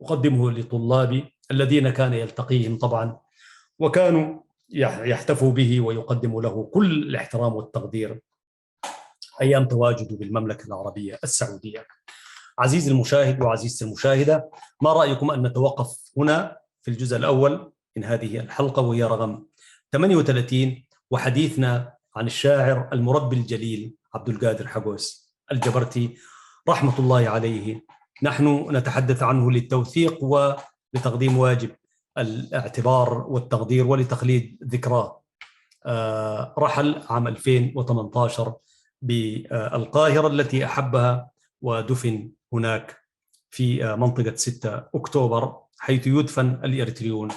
أقدمه لطلابي الذين كان يلتقيهم طبعا، وكانوا يحتفوا به ويقدموا له كل الاحترام والتقدير أيام تواجده بالمملكة العربية السعودية. عزيزي المشاهد وعزيزتي المشاهدة، ما رأيكم أن نتوقف هنا في الجزء الأول من هذه الحلقة وهي رقم 38، وحديثنا عن الشاعر المربي الجليل عبد القادر حقوس الجبرتي رحمة الله عليه. نحن نتحدث عنه للتوثيق ولتقديم واجب الاعتبار والتقدير ولتخليد ذكراه. رحل عام 2018 بالقاهرة التي أحبها، ودفن هناك في منطقة 6 أكتوبر حيث يدفن الإريتريون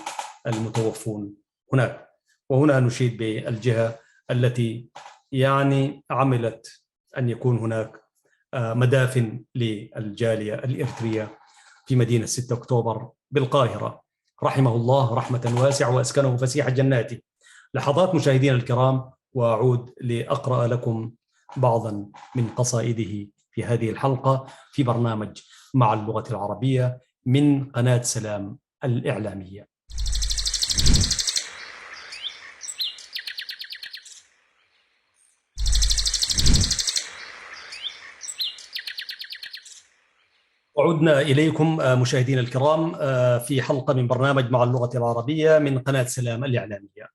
المتوفون هناك. وهنا نشيد بالجهة التي يعني عملت أن يكون هناك مدافن للجالية الإريترية في مدينة 6 أكتوبر بالقاهرة، رحمه الله رحمة واسعة وأسكنه فسيح جناته. لحظات مشاهدينا الكرام، وأعود لأقرأ لكم بعضا من قصائده في هذه الحلقة في برنامج مع اللغة العربية من قناة سلام الإعلامية. عدنا إليكم مشاهدينا الكرام في حلقة من برنامج مع اللغة العربية من قناة سلام الإعلامية.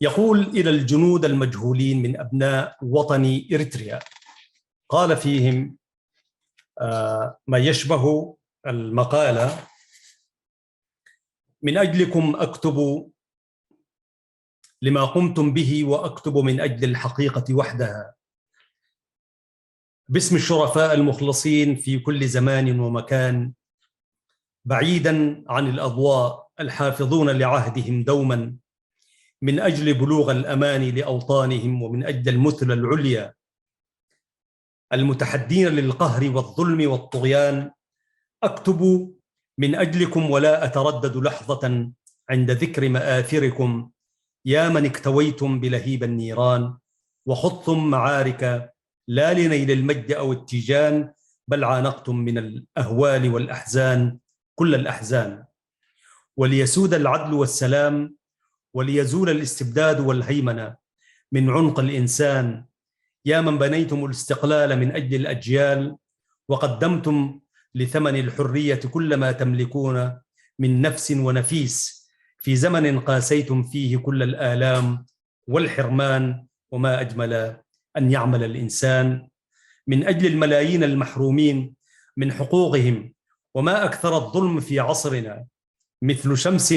يقول: إلى الجنود المجهولين من أبناء وطني إريتريا، قال فيهم ما يشبه المقالة: من أجلكم أكتب لما قمتم به، وأكتب من أجل الحقيقة وحدها، باسم الشرفاء المخلصين في كل زمان ومكان، بعيدا عن الأضواء الحافظون لعهدهم دوما، من أجل بلوغ الأمان لأوطانهم، ومن أجل المثل العليا المتحدين للقهر والظلم والطغيان، أكتب من أجلكم ولا أتردد لحظة عند ذكر مآثركم، يا من اكتويتم بلهيب النيران، وخضتم معارك لا لنيل المجد أو التيجان، بل عانقتم من الأهوال والأحزان كل الأحزان، وليسود العدل والسلام، وليزول الاستبداد والهيمنة من عنق الإنسان، يا من بنيتم الاستقلال من أجل الأجيال، وقدمتم لثمن الحرية كل ما تملكون من نفس ونفيس، في زمن قاسيتم فيه كل الآلام والحرمان، وما أجمل أن يعمل الإنسان من أجل الملايين المحرومين من حقوقهم، وما أكثر الظلم في عصرنا، مثل شمس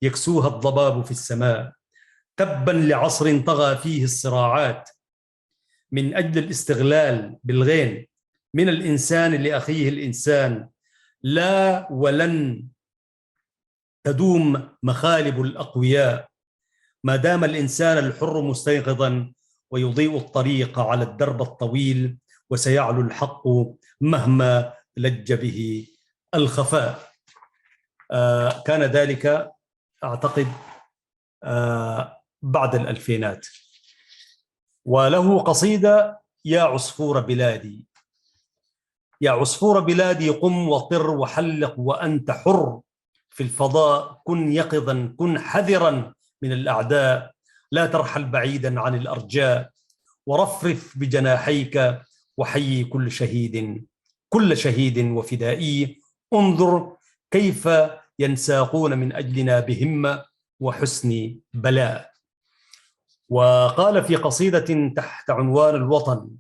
يكسوها الضباب في السماء، تبا لعصر طغى فيه الصراعات من أجل الاستغلال بالغين من الإنسان لأخيه الإنسان، لا ولن تدوم مخالب الأقوياء ما دام الإنسان الحر مستيقظا ويضيء الطريق على الدرب الطويل، وسيعلو الحق مهما لج به الخفاء. كان ذلك أعتقد بعد الألفينات. وله قصيدة: يا عصفور بلادي، يا عصفور بلادي قم وطر وحلق وأنت حر في الفضاء، كن يقظا كن حذرا من الأعداء، لا ترحل بعيدا عن الأرجاء، ورفرف بجناحيك وحيي كل شهيد وفدائي، انظر كيف ينساقون من أجلنا بهمة وحسن بلاء. وقال في قصيدة تحت عنوان الوطن: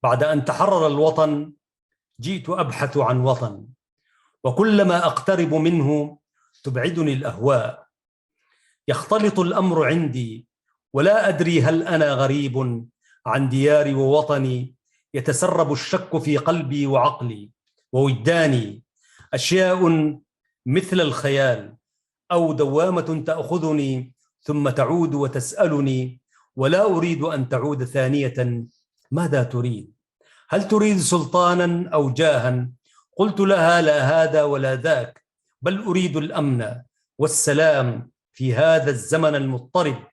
بعد أن تحرر الوطن جئت أبحث عن وطن، وكلما أقترب منه تبعدني الأهواء، يختلط الأمر عندي ولا أدري هل أنا غريب عن دياري ووطني، يتسرب الشك في قلبي وعقلي ووجداني، أشياء مثل الخيال أو دوامة تأخذني ثم تعود وتسألني، ولا أريد أن تعود ثانية. ماذا تريد؟ هل تريد سلطانا أو جاها؟ قلت لها: لا هذا ولا ذاك، بل أريد الأمن والسلام في هذا الزمن المضطرب،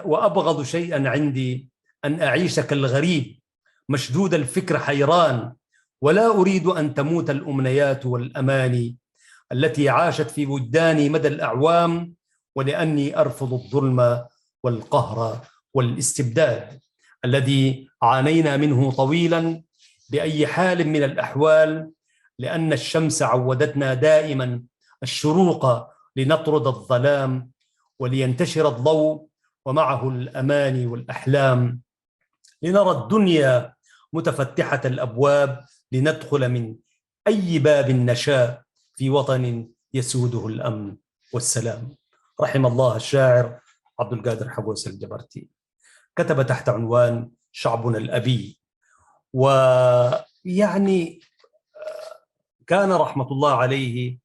وأبغض شيئا عندي أن أعيش كالغريب مشدود الفكر حيران، ولا أريد أن تموت الأمنيات والأماني التي عاشت في وجداني مدى الأعوام، ولأني أرفض الظلم والقهر والاستبداد الذي عانينا منه طويلا بأي حال من الأحوال، لأن الشمس عودتنا دائما الشروق لنطرد الظلام ولينتشر الضوء ومعه الأماني والأحلام، لنرى الدنيا متفتحة الأبواب لندخل من أي باب نشاء في وطن يسوده الأمن والسلام. رحم الله الشاعر عبد القادر حبوس الجبرتي، كتب تحت عنوان شعبنا الأبي. ويعني كان رحمة الله عليه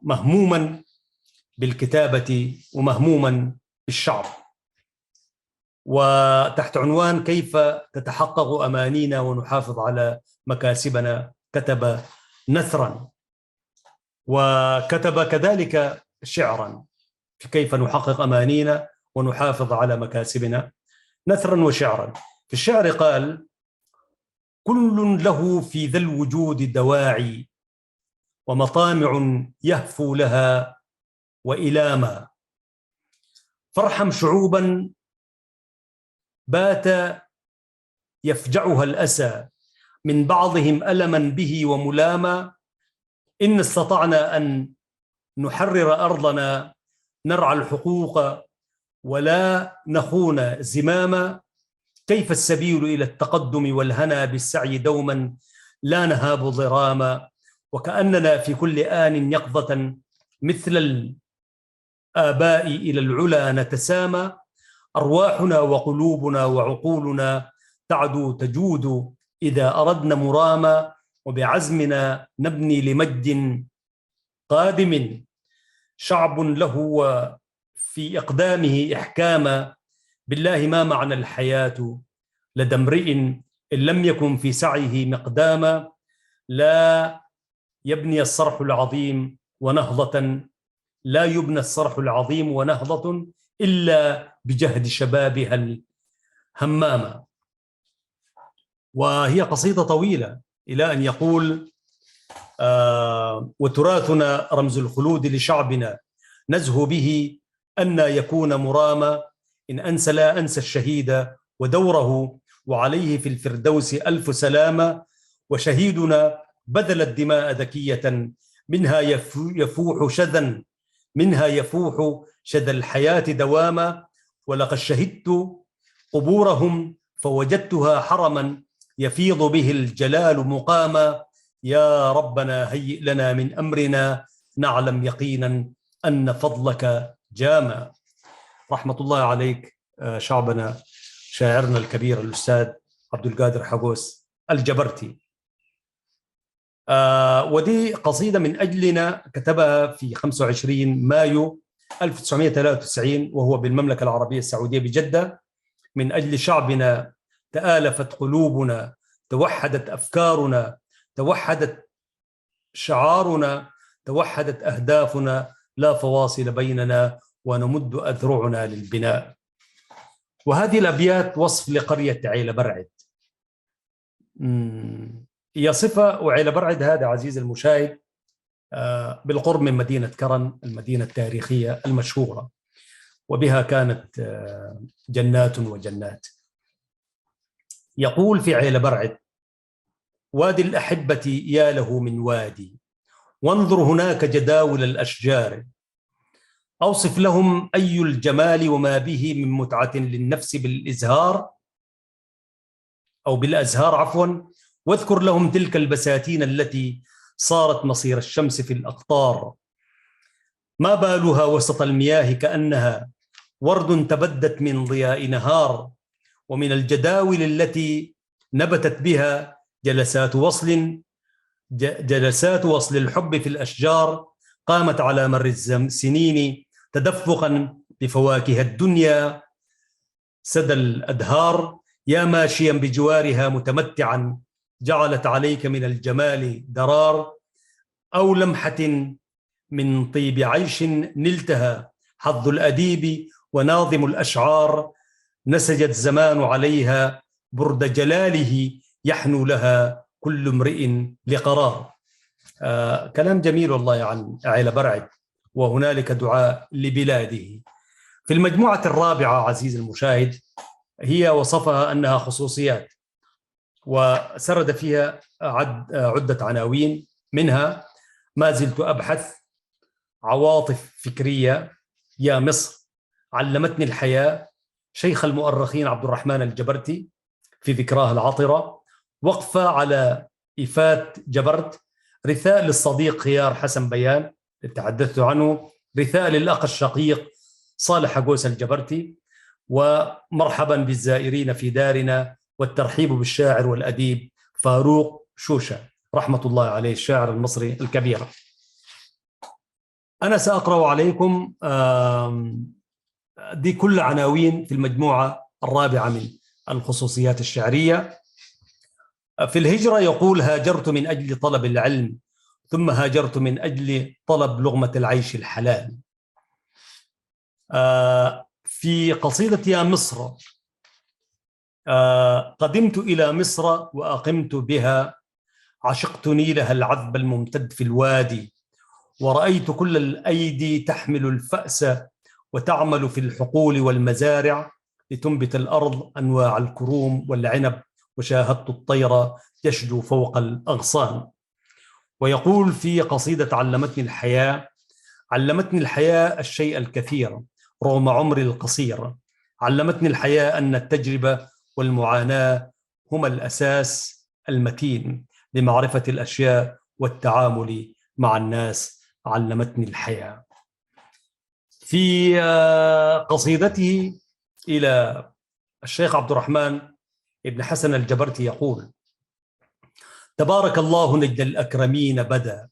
مهموما بالكتابة ومهموما بالشعر، وتحت عنوان كيف تتحقق أمانينا ونحافظ على مكاسبنا كتب نثرا، وكتب كذلك شعرا في كيف نحقق أمانينا ونحافظ على مكاسبنا، نثرا وشعرا. في الشعر قال: كل له في ذا الوجود دواعي، ومطامع يهفو لها وإلاما، فارحم شعوبا بات يفجعها الأسى، من بعضهم ألما به وملاما، إن استطعنا أن نحرر أرضنا نرعى الحقوق ولا نخون زماما، كيف السبيل إلى التقدم والهنا بالسعي دوما لا نهاب ضراما، وكأننا في كل آن يقظة مثل الآباء إلى العلا نتسامى، أرواحنا وقلوبنا وعقولنا تعدو تجود إذا أردنا مراما، وبعزمنا نبني لمجد قادم، شعب له في إقدامه إحكاما، بالله ما معنى الحياة لدى امرئ إن لم يكن في سعيه مقداما، لا يبني الصرح العظيم ونهضة، لا يبنى الصرح العظيم ونهضة إلا بجهد شبابها الهمامة. وهي قصيدة طويلة إلى أن يقول: وتراثنا رمز الخلود لشعبنا، نزهو به أن يكون مراما، إن أنسى لا أنسى الشهيد ودوره، وعليه في الفردوس ألف سلامة، وشهيدنا بذل الدماء ذكية، منها يفوح شذا، منها يفوح شذا الحياة دواما، ولقد شهدت قبورهم فوجدتها حرما يفيض به الجلال مقاما، يا ربنا هيئ لنا من أمرنا نعلم يقينا أن فضلك جاما. رحمة الله عليك شعبنا، شاعرنا الكبير الأستاذ عبد القادر حقوس الجبرتي. ودي قصيدة من أجلنا كتبها في 25 مايو 1993 وهو بالمملكة العربية السعودية بجدة. من أجل شعبنا تآلفت قلوبنا، توحدت أفكارنا، توحدت شعارنا، توحدت أهدافنا، لا فواصل بيننا ونمد أذرعنا للبناء. وهذه الأبيات وصف لقرية عيلة برعد. هي صفة، وعيلة برعد هذا عزيز المشاهد بالقرب من مدينة كرن، المدينة التاريخية المشهورة، وبها كانت جنات وجنات. يقول في عيلة برعد: وادي الأحبة يا له من وادي، وانظر هناك جداول الأشجار، أوصف لهم أي الجمال وما به من متعة للنفس بالإزهار أو بالأزهار عفوا، واذكر لهم تلك البساتين التي صارت مصير الشمس في الأقطار، ما بالها وسط المياه كأنها ورد تبدت من ضياء نهار، ومن الجداول التي نبتت بها جلسات وصل الحب في الأشجار، قامت على مر السنين تدفقا بفواكه الدنيا سدى الأدهار، يا ماشيا بجوارها متمتعا، جعلت عليك من الجمال درار، أو لمحة من طيب عيش نلتها، حظ الأديب وناظم الأشعار، نسج الزمان عليها برد جلاله، يحنو لها كل امرئ لقرار. كلام جميل والله عن عيلة برعد، وهنالك دعاء لبلاده. في المجموعة الرابعة عزيز المشاهد هي وصفها أنها خصوصيات، وسرد فيها عدة عناوين، منها: ما زلت أبحث، عواطف فكرية، يا مصر، علمتني الحياة، شيخ المؤرخين عبد الرحمن الجبرتي في ذكراه العطرة، وقفة على إفات جبرت، رثاء للصديق خيار حسن بيان اللي تحدثت عنه، رثاء للأخ الشقيق صالح حقوس الجبرتي، ومرحبا بالزائرين في دارنا، والترحيب بالشاعر والأديب فاروق شوشة رحمة الله عليه، الشاعر المصري الكبير. أنا سأقرأ عليكم دي كل عناوين في المجموعة الرابعة من الخصوصيات الشعرية. في الهجرة يقول: هاجرت من أجل طلب العلم، ثم هاجرت من أجل طلب لقمة العيش الحلال. في قصيدة يا مصر: قدمت إلى مصر وأقمت بها، عشقت نيلها العذب الممتد في الوادي، ورأيت كل الأيدي تحمل الفأس وتعمل في الحقول والمزارع لتنبت الأرض أنواع الكروم والعنب، وشاهدت الطير يشدو فوق الأغصان. ويقول في قصيدة علمتني الحياة: علمتني الحياة الشيء الكثير رغم عمري القصير، علمتني الحياة أن التجربة والمعاناة هما الأساس المتين لمعرفة الأشياء والتعامل مع الناس، علمتني الحياة. في قصيدته إلى الشيخ عبد الرحمن ابن حسن الجبرتي يقول: تبارك الله نجد الأكرمين بدا،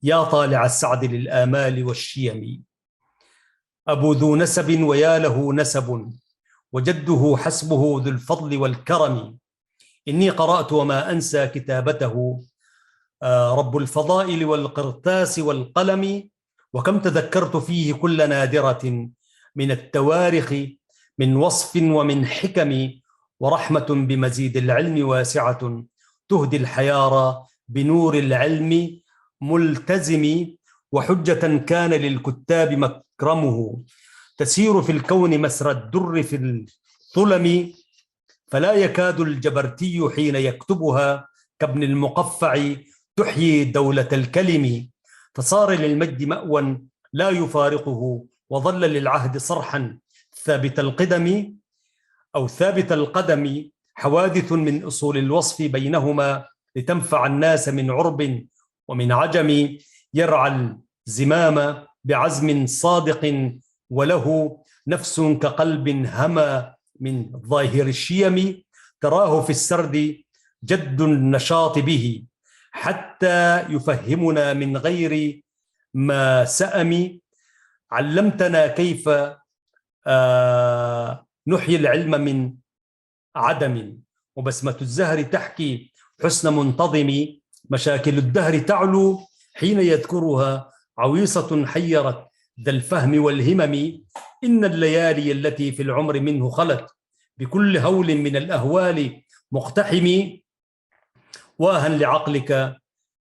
يا طالع السعد للآمال والشيم، أبو ذو نسب ويا له نسب، وجده حسبه ذو الفضل والكرم، إني قرأت وما أنسى كتابته، رب الفضائل والقرطاس والقلم، وكم تذكرت فيه كل نادرة من التوارخ من وصف ومن حكم، ورحمة بمزيد العلم واسعة تهدي الحيارى بنور العلم ملتزم، وحجة كان للكتاب مكرمه، تسير في الكون مسر الدر في الظلم، فلا يكاد الجبرتي حين يكتبها كابن المقفع تحيي دولة الكلم، فصار للمجد مأوى لا يفارقه، وظل للعهد صرحا ثابت القدم أو ثابت القدم، حوادث من أصول الوصف بينهما لتنفع الناس من عرب ومن عجم، يرعى الزمام بعزم صادق وله نفس كقلب هما من ظاهر الشيم، تراه في السرد جد النشاط به حتى يفهمنا من غير ما سأم، علمتنا كيف نحيي العلم من عدم، وبسمة الزهر تحكي حسن منتظم، مشاكل الدهر تعلو حين يذكرها عويصة حيرت ذا الفهم والهمم، إن الليالي التي في العمر منه خلت بكل هول من الأهوال مقتحم، واها لعقلك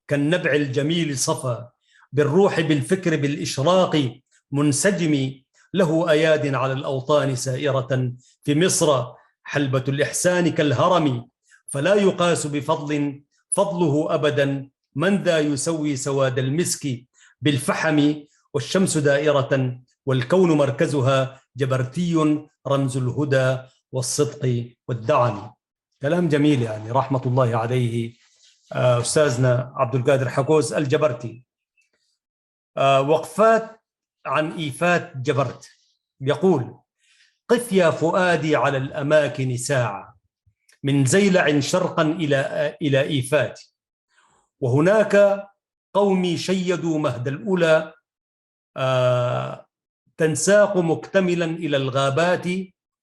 كالنبع الجميل صفا، بالروح بالفكر بالإشراق منسجم، له أياد على الأوطان سائرة في مصر، حلبة الإحسان كالهرم، فلا يقاس بفضل فضله أبدا من ذا يسوي سواد المسك بالفحم، والشمس دائرة والكون مركزها، جبرتي رمز الهدى والصدق والدعم. كلام جميل يعني، رحمة الله عليه أستاذنا عبد القادر حكوز الجبرتي. وقفات عن إيفات جبرت، يقول: قف يا فؤادي على الأماكن ساعة، من زيلع شرقا إلى إيفات، وهناك قومي شيدوا مهد الأولى، تنساق مكتملا إلى الغابات،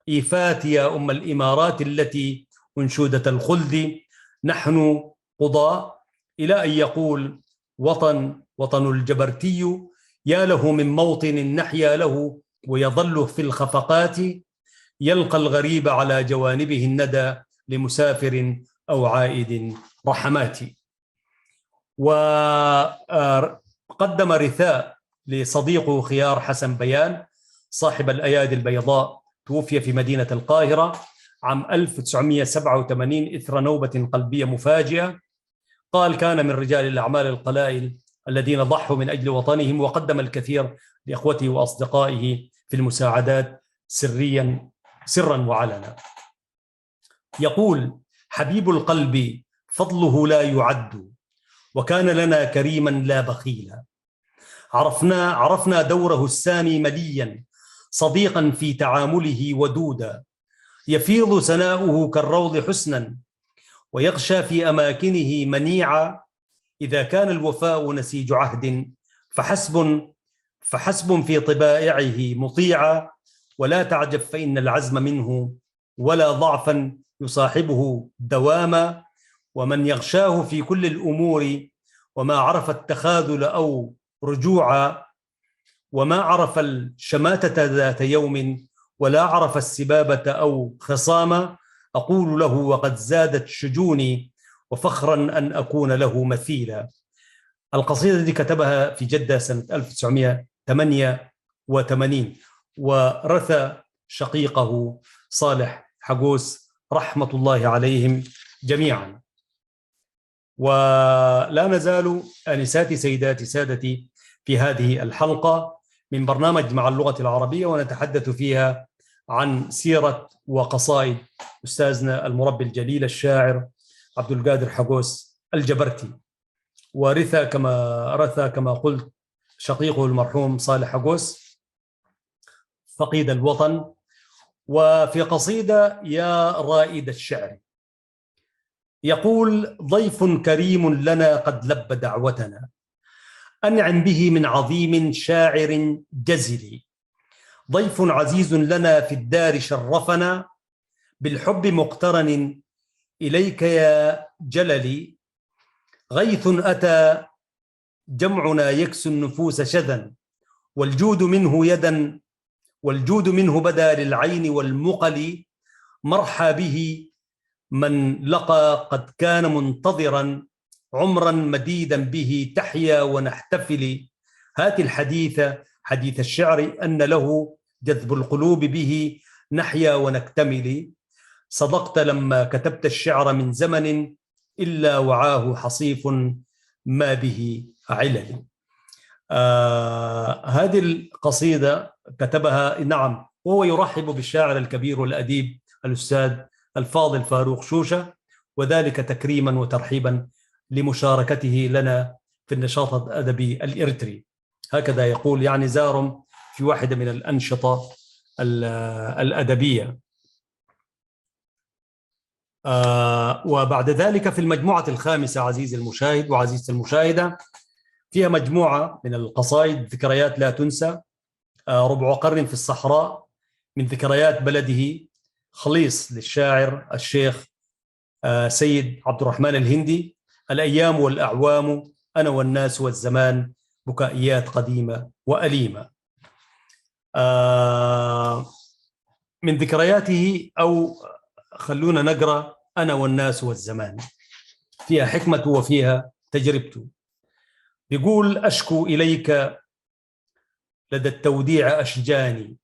إيفات يا أم الإمارات التي أنشودة الخلد نحن قضاء، إلى أن يقول: وطن الجبرتي يا له من موطن نحيا له، ويظل في الخفقات يلقى الغريب على جوانبه الندى، لمسافر أو عائد رحماتي. وقدم رثاء لصديقه خيار حسن بيان صاحب الأيادي البيضاء، توفي في مدينة القاهرة عام 1987 إثر نوبة قلبية مفاجئة. قال: كان من رجال الأعمال القلائل الذين ضحوا من أجل وطنهم، وقدم الكثير لإخوته وأصدقائه في المساعدات سرا وعلنا. يقول: حبيب القلب فضله لا يعد، وكان لنا كريما لا بخيلا، عرفنا دوره السامي مليا، صديقا في تعامله ودودا، يفيض سناؤه كالروض حسنا، ويغشى في أماكنه منيعا، إذا كان الوفاء نسيج عهد فحسب، فحسب في طبائعه مطيعا، ولا تعجب فإن العزم منه ولا ضعفا يصاحبه دواما. ومن يغشاه في كل الأمور وما عرف التخاذل أو رجوعا، وما عرف الشماتة ذات يوم ولا عرف السبابة أو خصاما، أقول له وقد زادت شجوني وفخرا أن أكون له مثيلا. القصيدة دي كتبها في جدة سنة 1988، ورثى شقيقه صالح حقوس رحمة الله عليهم جميعا. ولا نزال آنساتي سيداتي سادتي في هذه الحلقة من برنامج مع اللغة العربية، ونتحدث فيها عن سيرة وقصائد أستاذنا المربي الجليل الشاعر عبد القادر حقوس الجبرتي، ورثى كما قلت شقيقه المرحوم صالح حقوس فقيد الوطن. وفي قصيدة يا رائد الشعر يقول: ضيف كريم لنا قد لب دعوتنا، أنعم به من عظيم شاعر جزل. ضيف عزيز لنا في الدار شرفنا، بالحب مقترن إليك يا جللي. غيث أتى جمعنا يكسو النفوس شذا، والجود منه بدا للعين والمقل. مرحى به من لقى قد كان منتظرا، عمرا مديدا به تحيا ونحتفل. هات الحديث حديث الشعر أن له جذب القلوب، به نحيا ونكتمل. صدقت لما كتبت الشعر من زمن، إلا وعاه حصيف ما به علل. هذه القصيدة كتبها نعم وهو يرحب بالشاعر الكبير والأديب الأستاذ الفاضل فاروق شوشة، وذلك تكريما وترحيبا لمشاركته لنا في النشاط الأدبي الإريتري. هكذا يقول، يعني زارم في واحدة من الأنشطة الأدبية. وبعد ذلك في المجموعة الخامسة عزيزي المشاهد وعزيزتي المشاهدة، فيها مجموعة من القصائد: ذكريات لا تنسى، ربع قرن في الصحراء، من ذكريات بلده، خليص للشاعر الشيخ سيد عبد الرحمن الهندي، الأيام والأعوام، أنا والناس والزمان، بكائيات قديمة وأليمة. من ذكرياته، أو خلونا نقرأ أنا والناس والزمان، فيها حكمة وفيها تجربته. يقول: أشكو إليك لدى التوديع أشجاني،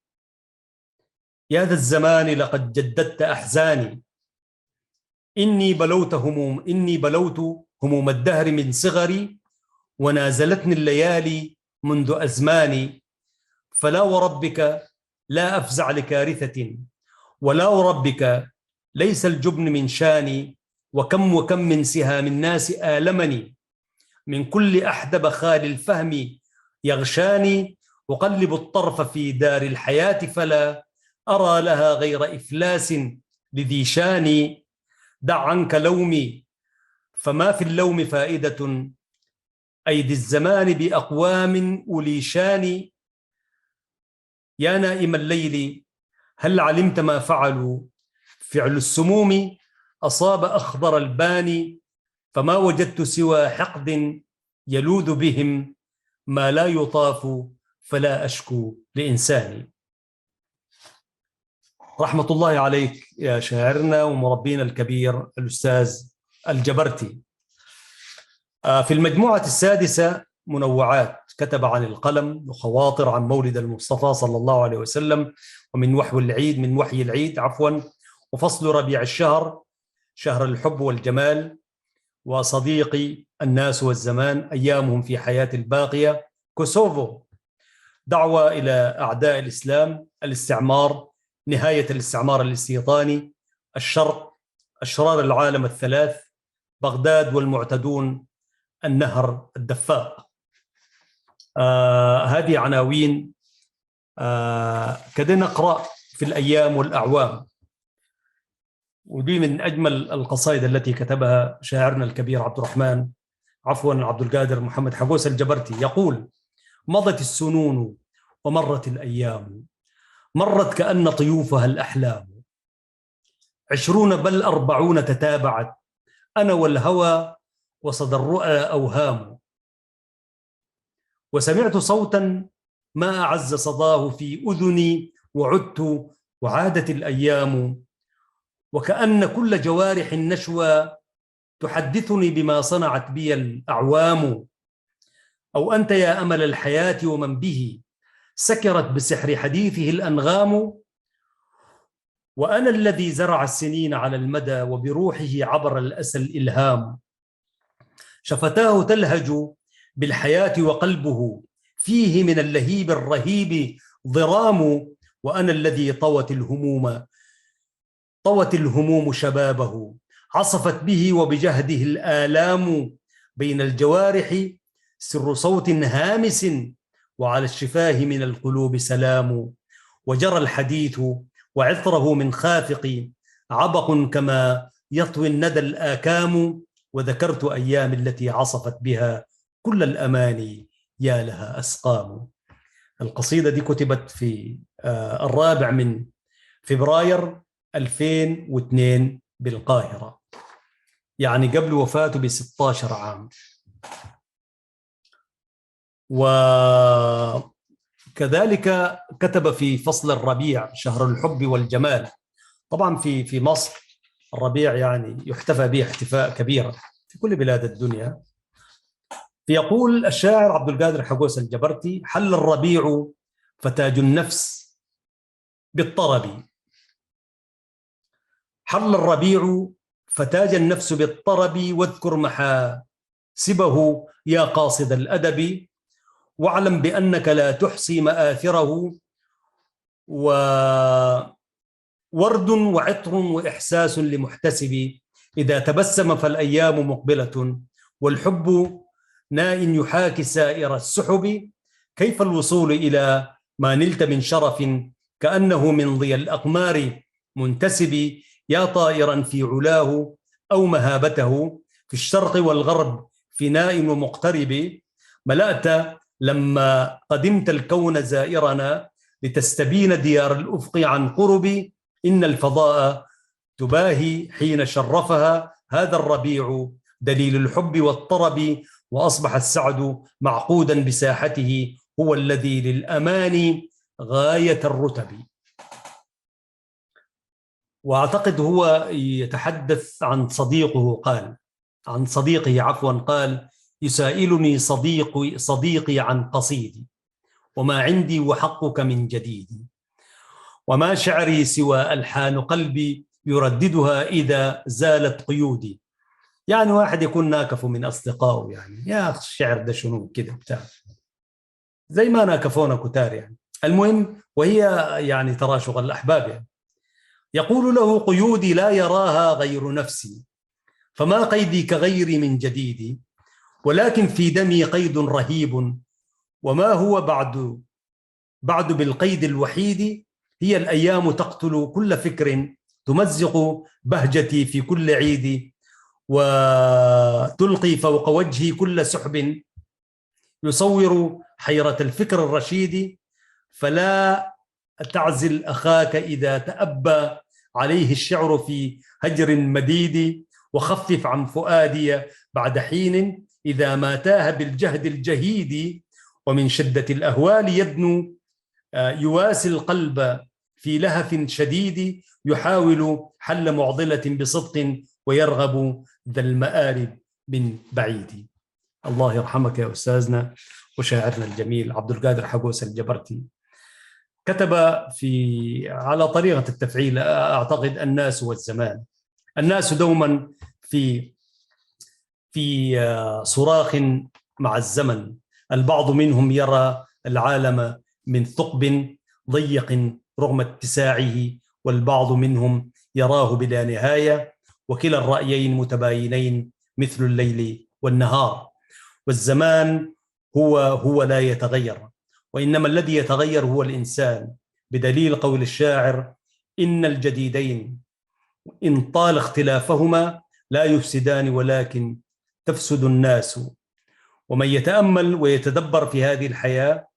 يا ذا الزمان لقد جددت أحزاني. إني بلوت هموم الدهر من صغري، ونازلتني الليالي منذ أزماني. فلا وربك لا أفزع لكارثة، ولا وربك ليس الجبن من شاني. وكم من سهام الناس آلمني، من كل أحدب خال الفهم يغشاني. أقلب الطرف في دار الحياة، فلا أرى لها غير إفلاس لذي شاني. دع عنك لومي، فما في اللوم فائدة، أيدي الزمان بأقوام أولي شان. يا نائم الليل، هل علمت ما فعلوا؟ فعل السموم أصاب أخضر الباني، فما وجدت سوى حقد يلوذ بهم، ما لا يطاف فلا أشكو لإنساني. رحمة الله عليك يا شاعرنا ومربينا الكبير الأستاذ الجبرتي. في المجموعة السادسة منوعات، كتب عن القلم وخواطر عن مولد المصطفى صلى الله عليه وسلم، ومن وحي العيد وفصل ربيع الشهر، شهر الحب والجمال، وصديقي الناس والزمان، أيامهم في حياة الباقية، كوسوفو، دعوة إلى أعداء الإسلام، الاستعمار، نهاية الاستعمار الاستيطاني، الشرق، أشرار العالم الثلاث، بغداد والمعتدون، النهر الدفاق. هذه عناوين. كده نقرأ في الأيام والأعوام، ودي من أجمل القصائد التي كتبها شاعرنا الكبير عبد القادر محمد حقوس الجبرتي. يقول: مضت السنون ومرت الأيام، مرت كأن طيوفها الأحلام، 20 بل 40 تتابعت، أنا والهوى وصدى الرؤى أوهام، وسمعت صوتا ما أعز صداه في أذني، وعدت وعادت الأيام، وكأن كل جوارح النشوى تحدثني بما صنعت بي الأعوام، أو أنت يا أمل الحياة ومن به سكرت بسحر حديثه الأنغام، وأنا الذي زرع السنين على المدى وبروحه عبر الأسى الإلهام، شفتاه تلهج بالحياة وقلبه فيه من اللهيب الرهيب ضرام، وأنا الذي طوت الهموم شبابه، عصفت به وبجهده الآلام، بين الجوارح سر صوت هامس، وعلى الشفاه من القلوب سلام، وجرى الحديث وعطره من خافق عبق كما يطوي الندى الآكام، وذكرت أيام التي عصفت بها كل الأماني يا لها أسقام. القصيدة دي كتبت في 4 فبراير 2002 بالقاهرة، يعني قبل وفاته ب16 عام. وكذلك كتب في فصل الربيع شهر الحب والجمال. طبعا في مصر الربيع يعني يحتفى به احتفاء كبيرا في كل بلاد الدنيا. يقول الشاعر عبد القادر حقوس الجبرتي: حل الربيع فتاج النفس بالطرب، حل الربيع فتاج النفس بالطرب، واذكر محاسبه يا قاصد الأدب، واعلم بأنك لا تحصي مآثره، وورد وعطر وإحساس لمحتسب، إذا تبسم فالأيام مقبلة، والحب ناء يحاكي سائر السحب، كيف الوصول إلى ما نلت من شرف، كأنه من ضي الأقمار منتسب، يا طائرا في علاه أو مهابته في الشرق والغرب فناء ومقترب، ملأت لما قدمت الكون زائرنا، لتستبين ديار الأفق عن قرب، إن الفضاء تباهي حين شرفها هذا الربيع دليل الحب والطرب، وأصبح السعد معقودا بساحته، هو الذي للأمان غاية الرتب. وأعتقد هو يتحدث عن صديقه قال: يسائلني صديقي عن قصيدي، وما عندي وحقك من جديد، وما شعري سوى ألحان قلبي يرددها إذا زالت قيودي. يعني واحد يكون ناكف من أصدقائه، يعني يا أخي الشعر ده شنو كده بتاع، زي ما ناكفونا كتار يعني. المهم، وهي يعني ترى شغل الأحباب يعني. يقول له: قيودي لا يراها غير نفسي، فما قيدي كغيري من جديد، ولكن في دمي قيد رهيب، وما هو بعد بالقيد الوحيد، هي الأيام تقتل كل فكر، تمزق بهجتي في كل عيد، وتلقي فوق وجهي كل سحب، يصور حيرة الفكر الرشيد، فلا تعزل أخاك إذا تأبى عليه الشعر في هجر مديد، وخفف عن فؤادي بعد حين إذا ما تاه بالجهد الجهيد، ومن شدة الأهوال يدنو يواسي القلب في لهف شديد، يحاول حل معضلة بصدق، ويرغب ذا المآرب من بعيد. الله يرحمك يا أستاذنا وشاعرنا الجميل عبد القادر حقوس الجبرتي. كتب على طريقة التفعيل، أعتقد: الناس والزمان. الناس دوما في صراخ مع الزمن، البعض منهم يرى العالم من ثقب ضيق رغم اتساعه، والبعض منهم يراه بلا نهاية، وكلا الرأيين متباينين مثل الليل والنهار. والزمان هو لا يتغير، وإنما الذي يتغير هو الإنسان، بدليل قول الشاعر: إن الجديدين إن طال اختلافهما لا يفسدان ولكن تفسد الناس، ومن يتأمل ويتدبر في هذه الحياة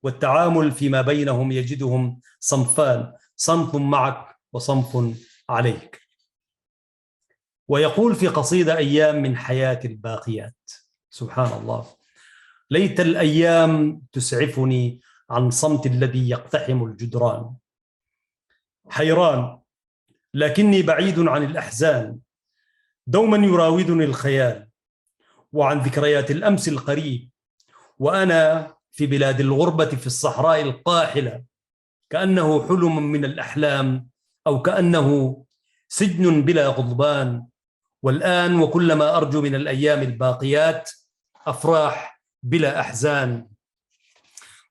والتعامل فيما بينهم يجدهم صنفان: صنف معك وصنف عليك. ويقول في قصيدة: أيام من حياة الباقيات. سبحان الله، ليت الأيام تسعفني عن صمت الذي يقتحم الجدران. حيران لكني بعيد عن الأحزان، دوما يراودني الخيال وعن ذكريات الأمس القريب، وأنا في بلاد الغربة في الصحراء القاحلة، كأنه حلم من الأحلام أو كأنه سجن بلا غضبان. والآن وكلما أرجو من الأيام الباقيات أفراح بلا أحزان،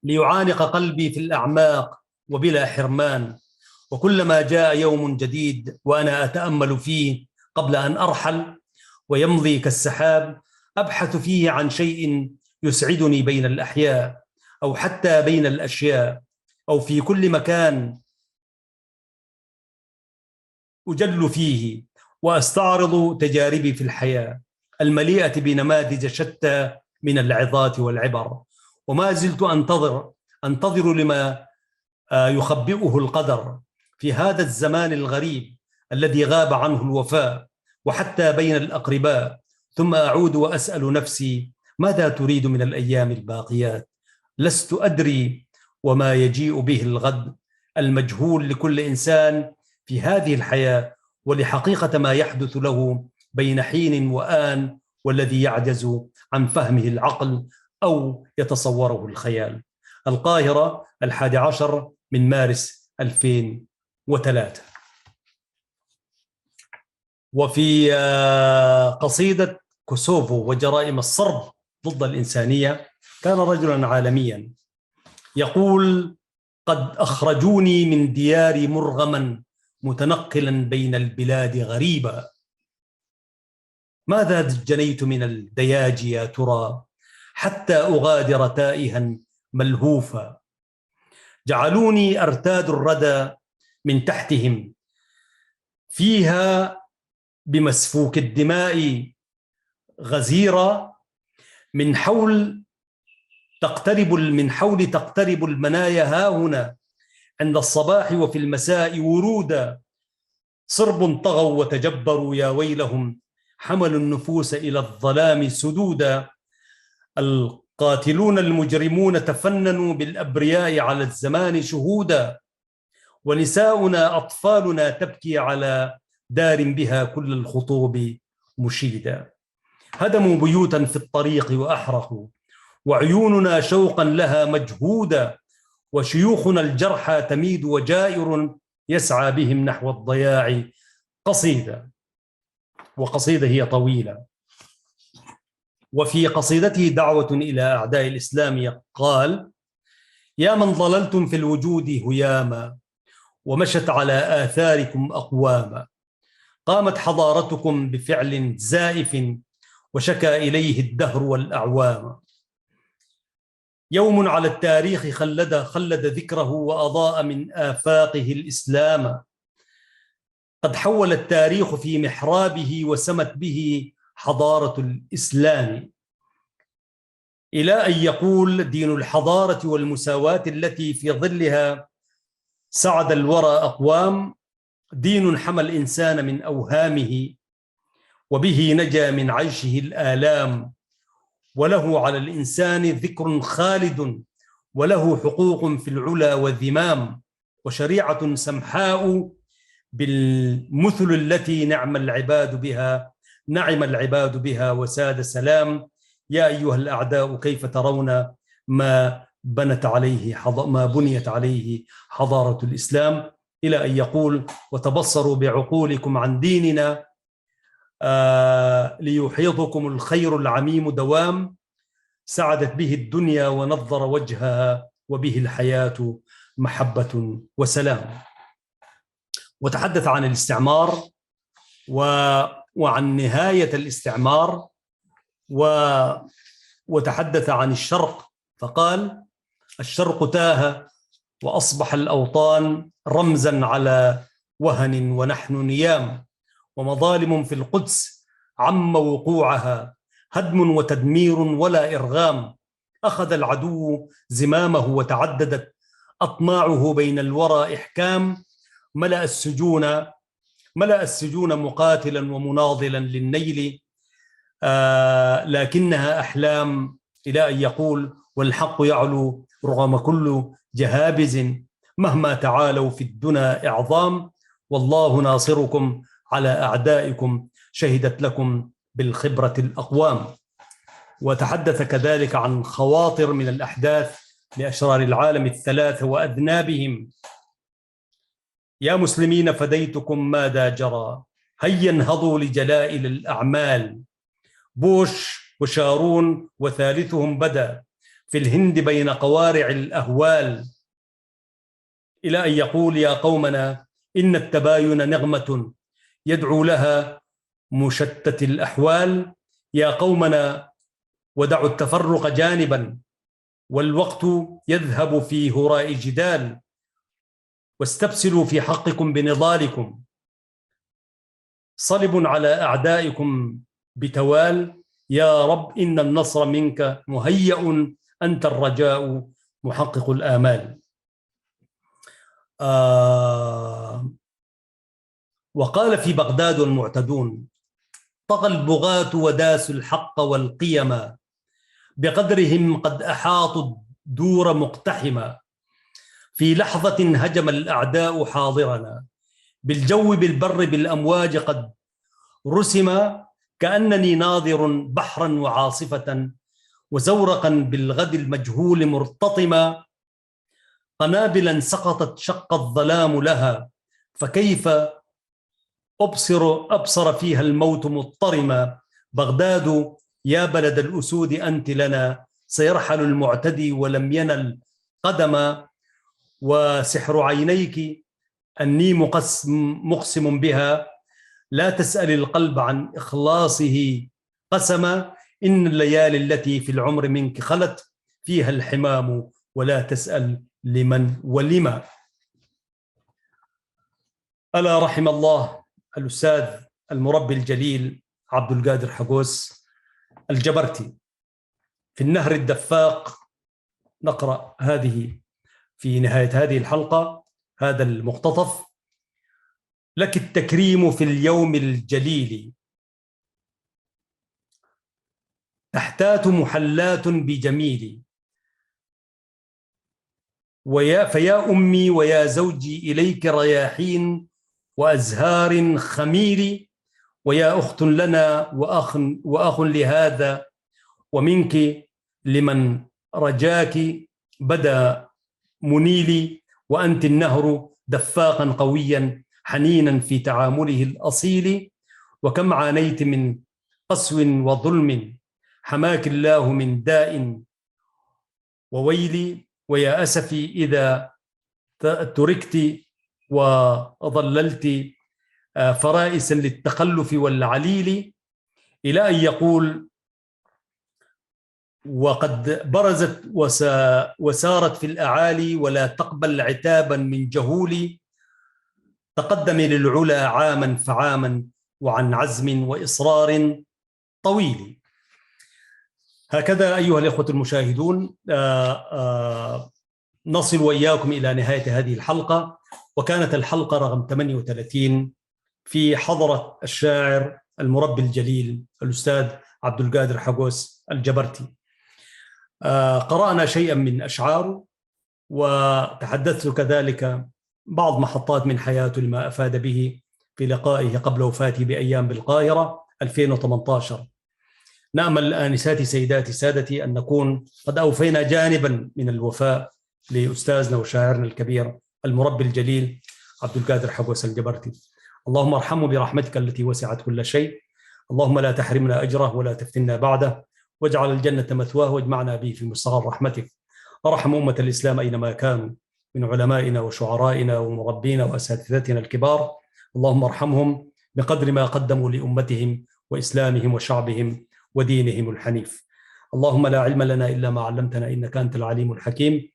ليعانق قلبي في الأعماق وبلا حرمان. وكلما جاء يوم جديد وأنا أتأمل فيه قبل أن أرحل ويمضي كالسحاب، أبحث فيه عن شيء يسعدني بين الأحياء أو حتى بين الأشياء أو في كل مكان أجل فيه، وأستعرض تجاربي في الحياة المليئة بنماذج شتى من العظات والعبر، وما زلت أنتظر لما يخبئه القدر في هذا الزمان الغريب الذي غاب عنه الوفاء وحتى بين الأقرباء. ثم أعود وأسأل نفسي: ماذا تريد من الأيام الباقيات؟ لست أدري وما يجيء به الغد المجهول لكل إنسان في هذه الحياة، ولحقيقة ما يحدث له بين حين وآن، والذي يعجز عن فهمه العقل أو يتصوره الخيال. القاهرة، 11 من مارس 2003. وفي قصيدة كوسوفو وجرائم الصرب ضد الإنسانية كان رجلا عالميا يقول: قد أخرجوني من دياري مرغما متنقلا بين البلاد غريبا، ماذا جنيت من الدياج يا ترى حتى أغادر تائها ملهوفا، جعلوني أرتاد الردى من تحتهم فيها بمسفوك الدماء غزيرة، من حول تقترب المنايا هاهنا عند الصباح وفي المساء ورودا، صرب طغوا وتجبروا يا ويلهم، حملوا النفوس إلى الظلام سدودا، القاتلون المجرمون تفننوا بالأبرياء على الزمان شهودا، ونساؤنا أطفالنا تبكي على دار بها كل الخطوب مشيدا، هدموا بيوتا في الطريق وأحرقوا، وعيوننا شوقا لها مجهودا، وشيوخنا الجرحى تميد وجائر يسعى بهم نحو الضياع قصيدة. وقصيدة هي طويلة. وفي قصيدته دعوة إلى أعداء الإسلام قال: يا من ضللتم في الوجود هياما ومشت على آثاركم أقواما، قامت حضارتكم بفعل زائف وشكى إليه الدهر والأعوام، يوم على التاريخ خلد ذكره وأضاء من آفاقه الإسلام، قد حول التاريخ في محرابه وسمت به حضارة الإسلام، إلى أن يقول: دين الحضارة والمساواة التي في ظلها سعد الورى أقوام، دين حمى الإنسان من أوهامه وبه نجا من عيشه الآلام، وله على الإنسان ذكر خالد وله حقوق في العلا والذمام، وشريعة سمحاء بالمثل التي نعم العباد بها وساد سلام، يا أيها الأعداء كيف ترون ما بنيت عليه حضارة الإسلام، إلى أن يقول: وتبصروا بعقولكم عن ديننا ليحيطكم الخير العميم دوام، سعدت به الدنيا ونظر وجهها وبه الحياة محبة وسلام. وتحدث عن الاستعمار وعن نهاية الاستعمار، وتحدث عن الشرق فقال: الشرق تاه وأصبح الأوطان رمزا على وهن ونحن نيام، ومظالم في القدس عم وقوعها هدم وتدمير ولا إرغام. أخذ العدو زمامه وتعددت أطماعه بين الورى إحكام. ملأ السجون مقاتلا ومناضلا للنيل، لكنها أحلام، إلى أن يقول: والحق يعلو رغم كل جهابز، مهما تعالوا في الدنا إعظام، والله ناصركم على أعدائكم، شهدت لكم بالخبرة الأقوام. وتحدث كذلك عن خواطر من الأحداث لأشرار العالم الثلاثة وأذنابهم: يا مسلمين فديتكم ماذا جرى، هيا انهضوا لجلائل الأعمال، بوش وشارون وثالثهم بدا في الهند بين قوارع الأهوال، إلى أن يقول: يا قومنا إن التباين نغمة يدعو لها مشتت الأحوال، يا قومنا ودعوا التفرق جانبا والوقت يذهب في هراء جدال، واستبسلوا في حقكم بنضالكم، صلب على أعدائكم بتوال، يا رب إن النصر منك مهيأ، أنت الرجاء محقق الآمال. وقال في بغداد المعتدون: طغى البغاة وداسوا الحق والقيم، بقدرهم قد أحاطوا الدور مقتحما، في لحظة هجم الأعداء حاضرنا، بالجو بالبر بالأمواج قد رسم، كأنني ناظر بحرا وعاصفة، وزورقا بالغد المجهول مرتطما، قنابلا سقطت شق الظلام لها، فكيف أبصر فيها الموت مضطرما، بغداد يا بلد الأسود أنت لنا، سيرحل المعتدي ولم ينل قدما، وسحر عينيك أني مقسم بها، لا تسأل القلب عن إخلاصه قسما، إن الليالي التي في العمر منك خلت فيها الحمام، ولا تسأل لمن ولما. ألا رحم الله الأستاذ المربي الجليل عبد القادر حقوس الجبرتي. في النهر الدفاق نقرأ هذه في نهاية هذه الحلقة هذا المقتطف: لك التكريم في اليوم الجليل، تحتات محلات بجميل، فيا أمي ويا زوجي إليك رياحين وأزهار خميل، ويا أخت لنا وأخ لهذا، ومنك لمن رجاك بدا منيلي، وأنت النهر دفاقا قويا حنينا في تعامله الأصيل، وكم عانيت من قسو وظلم حماك الله من داء وويل، ويا أسفي إذا تركت وظللت فرائسا للتخلف والعليل، إلى أن يقول: وقد برزت وسارت في الأعالي، ولا تقبل عتابا من جهول، تقدم للعلا عاما فعاما، وعن عزم وإصرار طويل. هكذا أيها الإخوة المشاهدون نصل وإياكم إلى نهاية هذه الحلقة، وكانت الحلقة رقم 38 في حضرة الشاعر المربي الجليل الأستاذ عبد القادر حقوس الجبرتي. قرأنا شيئا من أشعاره، وتحدثت كذلك بعض محطات من حياته لما أفاد به في لقائه قبل وفاته بأيام بالقاهرة 2018. نأمل آنساتي سيداتي سادتي أن نكون قد أوفينا جانبا من الوفاء لأستاذنا وشاعرنا الكبير المربي الجليل عبد القادر حقوس الجبرتي. اللهم ارحمه برحمتك التي وسعت كل شيء، اللهم لا تحرمنا أجره ولا تفتنا بعده، واجعل الجنة مثواه واجمعنا به في مستقر رحمتك. ارحم أمة الإسلام أينما كانوا من علمائنا وشعرائنا ومربينا وأساتذتنا الكبار، اللهم ارحمهم بقدر ما قدموا لأمتهم وإسلامهم وشعبهم ودينهم الحنيف. اللهم لا علم لنا إلا ما علمتنا إنك أنت العليم الحكيم.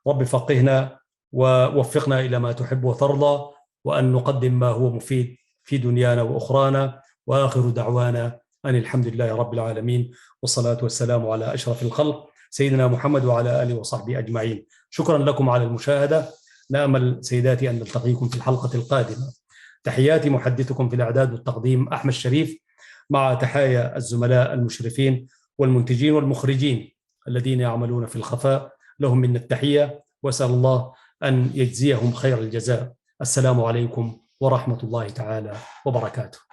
رب فقهنا ووفقنا إلى ما تحب وترضى، وأن نقدم ما هو مفيد في دنيانا وأخرانا، وآخر دعوانا أن الحمد لله رب العالمين، والصلاة والسلام على أشرف الخلق سيدنا محمد وعلى آله وصحبه أجمعين. شكرا لكم على المشاهدة. نأمل سيداتي أن نلتقيكم في الحلقة القادمة. تحياتي محدثكم في الإعداد والتقديم أحمد شريف، مع تحايا الزملاء المشرفين والمنتجين والمخرجين الذين يعملون في الخفاء، لهم منا التحية، وأسأل الله أن يجزيهم خير الجزاء. السلام عليكم ورحمة الله تعالى وبركاته.